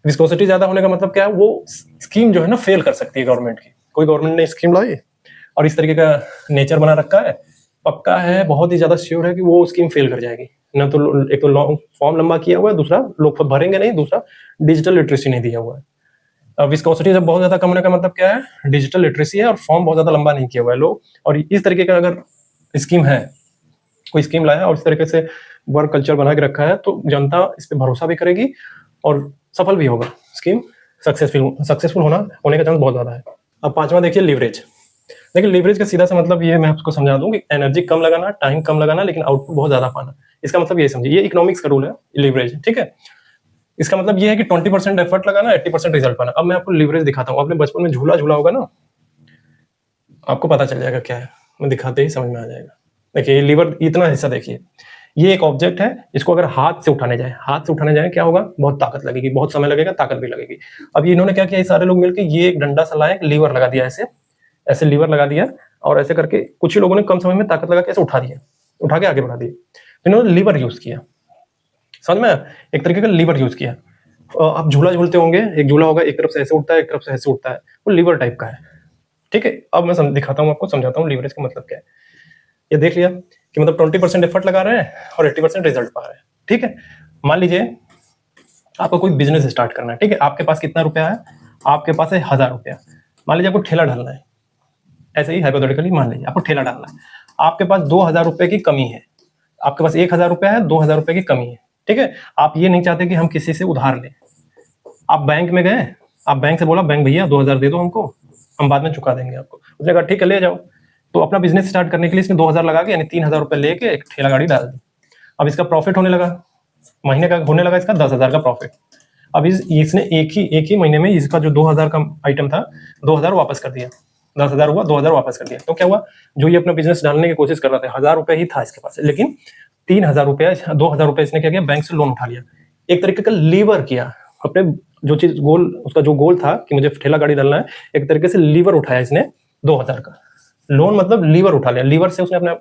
विस्कोसिटी ज्यादा होने का मतलब क्या है, वो स्कीम जो है ना फेल कर सकती है गवर्नमेंट की। कोई गवर्नमेंट ने स्कीम लाई और इस तरीके का नेचर बना रखा है, पक्का है, बहुत ही ज्यादा श्योर है कि वो स्कीम फेल कर जाएगी ना। तो एक तो लॉन्ग फॉर्म लंबा किया हुआ है, दूसरा लोग भरेंगे नहीं, दूसरा डिजिटल लिटरेसी नहीं दिया हुआ है। विस्कोसिटी जब बहुत ज्यादा कम होने का मतलब क्या है, डिजिटल लिटरेसी है और फॉर्म बहुत ज्यादा लंबा नहीं किया हुआ है लोग, और इस तरीके का अगर स्कीम है, कोई स्कीम लाया और इस तरीके से वर्क कल्चर बना के रखा है, तो जनता इस पर भरोसा भी करेगी और सफल भी होगा, स्कीम सक्सेसफुल होने का चांस बहुत ज्यादा है। अब पांचवा देखिए, लीवरेज। देखिए लीवरेज का सीधा सा मतलब ये मैं आपको समझा दूं कि एनर्जी कम लगाना, टाइम कम लगाना, लेकिन आउटपुट बहुत ज्यादा पाना। इसका मतलब ये समझिए, ये इकोनॉमिक्स का रूल है लीवरेज, ठीक है। इसका मतलब ये है कि 20% एफर्ट लगाना, 80% रिजल्ट पाना। अब मैं आपको लीवरेज दिखाता हूँ, आपने बचपन में झूला झूला होगा ना, आपको पता चल जाएगा क्या है, मैं दिखाते ही समझ में आ जाएगा। देखिए लीवर, इतना हिस्सा देखिए, ये एक ऑब्जेक्ट है, इसको अगर हाथ से उठाने जाए क्या होगा, बहुत ताकत लगेगी, बहुत समय लगेगा, ताकत भी लगेगी। अब इन्होंने क्या किया, ये सारे लोग मिलकर ये एक डंडा सा लाए, लीवर लगा दिया, ऐसे लीवर लगा दिया, और ऐसे करके कुछ ही लोगों ने कम समय में ताकत लगा के ऐसे उठा के आगे बढ़ा दिए। तो इन्होंने लीवर यूज किया, समझ में, एक तरीके का लीवर यूज किया। आप झूला झूलते होंगे, एक झूला होगा, एक तरफ से ऐसे उठता है, एक तरफ से ऐसे उठता है, वो लीवर टाइप का है, ठीक है। अब मैं दिखाता हूँ आपको, समझाता हूँ लीवरेज का मतलब क्या है। ये देख लिया कि मतलब 20% एफर्ट लगा रहे हैं और 80% रिजल्ट पा रहे हैं, ठीक है। मान लीजिए आपको कोई बिजनेस स्टार्ट करना है, ठीक है। आपके पास कितना रुपया है, आपके पास है 1000 रुपया। मान लीजिए आपको ठेला डालना है, ऐसे ही हाइपोथेटिकली मान लीजिए आपको ठेला डालना है, आपके पास 2,000 रुपए की कमी है, आपके पास 1,000 रुपया है, 2,000 रुपए की कमी है, ठीक है। आप ये नहीं चाहते कि हम किसी से उधार लें, आप बैंक में गए, आप बैंक से बोला बैंक भैया 2,000 दे दो हमको, हम बाद में चुका देंगे आपको, उसने कहा ठीक है ले जाओ। तो अपना बिजनेस स्टार्ट करने के लिए इसने 2,000 लगा के यानी 3,000 रुपए लेके एक ठेला गाड़ी डाल दी। अब इसका प्रॉफिट होने लगा, महीने का होने लगा इसका 10,000 का प्रॉफिट। अब इसने एक ही महीने में इसका जो 2,000 का आइटम था 2,000 वापस कर दिया, 10,000 हुआ 2,000 वापस कर दिया। तो क्या हुआ, जो ये अपना बिजनेस डालने की कोशिश कर रहा था 1,000 रुपए ही था इसके पास, लेकिन 3,000 रुपया 2,000 रुपए इसने क्या किया, बैंक से लोन उठा लिया, एक तरीके का लीवर किया अपने जो चीज गोल, उसका जो गोल था कि मुझे ठेला गाड़ी डालना है, एक तरीके से लीवर उठाया इसने 2,000 का लोन, मतलब लीवर उठा लिया, लीवर से उसने अपना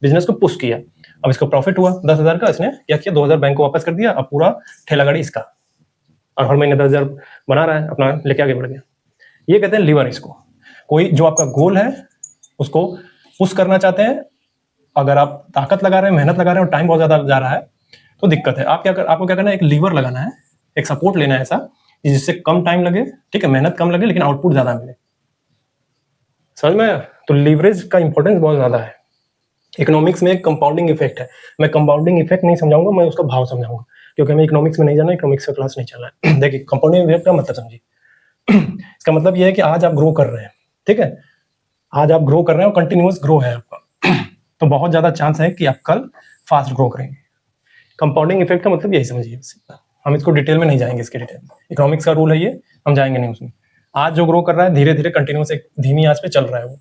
बिजनेस को पुश किया। अब इसको प्रॉफिट हुआ 10,000 का, इसने क्या किया 2,000 बैंक को वापस कर दिया, अब पूरा ठेला गाड़ी इसका, और हर महीने 10,000 बना रहा है, अपना लेके आगे बढ़ गया। ये कहते हैं लीवर। इसको कोई जो आपका गोल है उसको पुश करना चाहते हैं, अगर आप ताकत लगा रहे हैं, मेहनत लगा रहे हैं और टाइम बहुत ज्यादा जा रहा है तो दिक्कत है। आपको क्या करना है, एक लीवर लगाना है, एक सपोर्ट लेना है ऐसा कि जिससे कम टाइम लगे, ठीक है, मेहनत कम लगे लेकिन आउटपुट ज्यादा मिले। समझ में आया? तो लीवरेज का इंपॉर्टेंस बहुत ज्यादा है। इकोनॉमिक्स में एक कंपाउंडिंग इफेक्ट है, मैं कंपाउंडिंग इफेक्ट नहीं समझाऊंगा, मैं उसका भाव समझाऊंगा, क्योंकि हमें इकोनॉमिक्स में नहीं जाना, इकोनॉमिक्स का क्लास नहीं चलना है। देखिए कंपाउंडिंग इफेक्ट का मतलब समझिए। इसका मतलब यह है कि आज आप ग्रो कर रहे हैं, ठीक है, आज आप ग्रो कर रहे हैं और कंटिन्यूअस ग्रो है आपका, तो बहुत ज्यादा चांस है कि आप कल फास्ट ग्रो करेंगे। कंपाउंडिंग इफेक्ट का मतलब यही समझिए। हम इसको डिटेल में नहीं जाएंगे, इसके डिटेल में इकोनॉमिक्स का रूल है ये, हम जाएंगे नहीं उसमें। आज जो ग्रो कर रहा है धीरे धीरे कंटिन्यूअस एक धीमी आंच पे चल रहा है वो,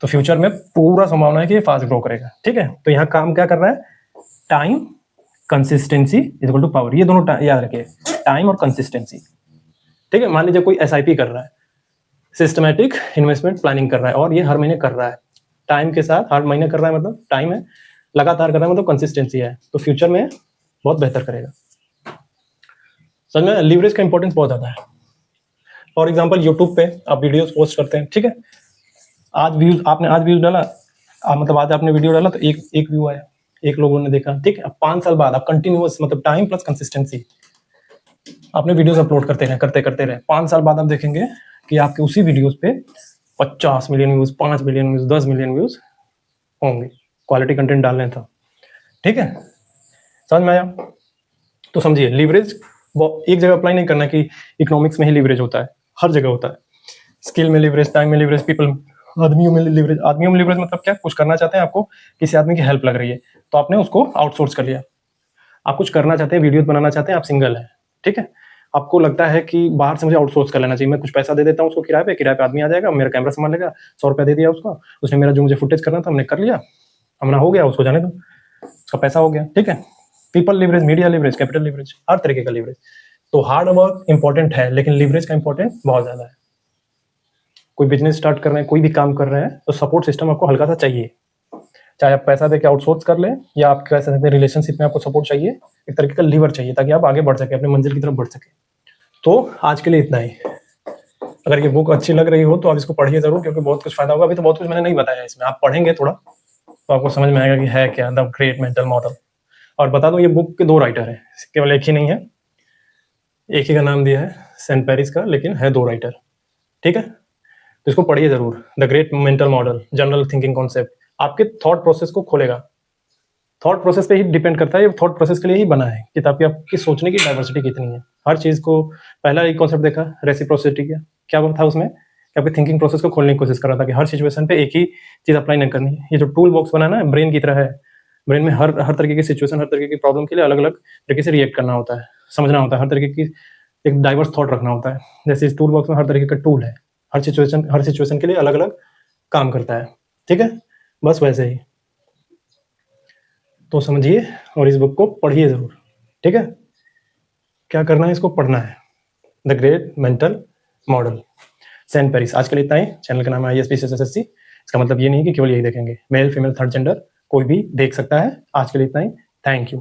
तो फ्यूचर में पूरा संभावना है कि ये फास्ट ग्रो करेगा, ठीक है। तो यहाँ काम क्या कर रहा है, time consistency equal to power, ये दोनों याद रखिए, टाइम और कंसिस्टेंसी, ठीक है। मान लीजिए कोई SIP कर रहा है, सिस्टमैटिक इन्वेस्टमेंट प्लानिंग कर रहा है, और ये हर महीने कर रहा है, टाइम के साथ हर महीने कर रहा है, मतलब टाइम है, लगातार कर रहा है, मतलब कंसिस्टेंसी है, तो फ्यूचर में बहुत बेहतर करेगा। समझ में? लीवरेज का इंपॉर्टेंस बहुत ज्यादा है। फॉर एग्जांपल यूट्यूब पे आप वीडियोस पोस्ट करते हैं, ठीक है, आपने आज व्यूज डाला, मतलब आज आपने वीडियो डाला तो एक व्यू आया, एक लोगों ने देखा, ठीक है। अब 5 साल बाद आप कंटिन्यूअस, मतलब टाइम प्लस कंसिस्टेंसी, आपने वीडियोस अपलोड करते रहे 5 साल बाद आप देखेंगे कि आपके उसी वीडियोस पे 50 million views, 5 million views, 10 million views होंगे, क्वालिटी कंटेंट डालने था, ठीक है। समझ में आया? तो समझिए लीवरेज एक जगह अप्लाई नहीं करना कि इकोनॉमिक्स में ही लीवरेज होता है, हर जगह होता है। स्किल में लीवरेज, टाइम में लीवरेज, पीपल, आदमियों में लीवरेज। आदमियों में लीवरेज मतलब क्या, कुछ करना चाहते हैं, आपको किसी आदमी की हेल्प लग रही है तो आपने उसको आउटसोर्स कर लिया। आप कुछ करना चाहते हैं, वीडियो बनाना चाहते हैं, आप सिंगल हैं, ठीक है, आपको लगता है कि बाहर से मुझे आउटसोर्स कर लेना चाहिए, मैं कुछ पैसा दे देता हूँ उसको किराए पे आदमी आ जाएगा, मेरा कैमरा संभाल लेगा, 100 रुपया दे दिया उसको, उसने मेरा जो मुझे फुटेज करना था हमने कर लिया, हमने हो गया, उसको जाने दो, उसका पैसा हो गया, ठीक है। People leverage, media leverage, capital leverage, हर तरीके का लीवरेज। तो हार्ड वर्क इंपॉर्टेंट है, लेकिन लीवरेज का इंपॉर्टेंट बहुत ज्यादा है। कोई बिजनेस स्टार्ट कर रहे हैं, कोई भी काम कर रहे हैं, तो सपोर्ट सिस्टम आपको हल्का सा चाहिए, चाहे आप पैसा देके आउटसोर्स कर लें या आप कह सकते हैं रिलेशनशिप में आपको सपोर्ट चाहिए, एक तरीके का लीवर चाहिए ताकि आप आगे बढ़ सके, अपने मंजिल की तरफ बढ़ सके। तो आज के लिए इतना ही। अगर ये बुक अच्छी लग रही हो तो आप इसको पढ़िए जरूर, क्योंकि बहुत कुछ फायदा होगा। अभी तो बहुत कुछ मैंने नहीं बताया इसमें, आप पढ़ेंगे थोड़ा तो आपको समझ में आएगा कि है क्या द ग्रेट मेंटल मॉडल। और बता दूं ये बुक के 2 राइटर हैं, केवल एक ही नहीं है, एक ही का नाम दिया है सेंट पेरिस का, लेकिन है 2 राइटर, ठीक है। तो इसको पढ़िए जरूर, the great mental model, general thinking concept, आपके थॉट प्रोसेस को खोलेगा। थॉट प्रोसेस पे ही डिपेंड करता है, ये थॉट प्रोसेस के लिए ही बना है किताब की, आपकी सोचने की डाइवर्सिटी कितनी है। हर चीज को, पहला एक कॉन्सेप्ट देखा रेसिप्रोसिटी का, क्या था उसमें कि आपकी थिंकिंग प्रोसेस को खोलने की कोशिश कर रहा था कि हर सिचुएशन पे एक ही चीज अप्लाई नहीं करनी है। ये जो टूल बॉक्स बना है ना, ब्रेन की तरह है, ब्रेन में हर तरीके की सिचुएशन, हर तरीके की प्रॉब्लम के लिए अलग अलग तरीके से रिएक्ट करना होता है, समझना होता है, हर तरीके की एक डाइवर्स थॉट रखना होता है। जैसे इस टूल बॉक्स में हर तरीके का टूल है, हर सिचुएशन के लिए अलग अलग काम करता है, ठीक है। बस वैसे ही तो समझिए और इस बुक को पढ़िए जरूर, ठीक है। क्या करना है, इसको पढ़ना है, the great mental model, Saint Paris. आज के लिए इतना ही। चैनल का नाम है ISPCSSC। इसका मतलब ये नहीं कि केवल यही देखेंगे, मेल फीमेल थर्ड जेंडर कोई भी देख सकता है। आज के लिए इतना ही, थैंक यू।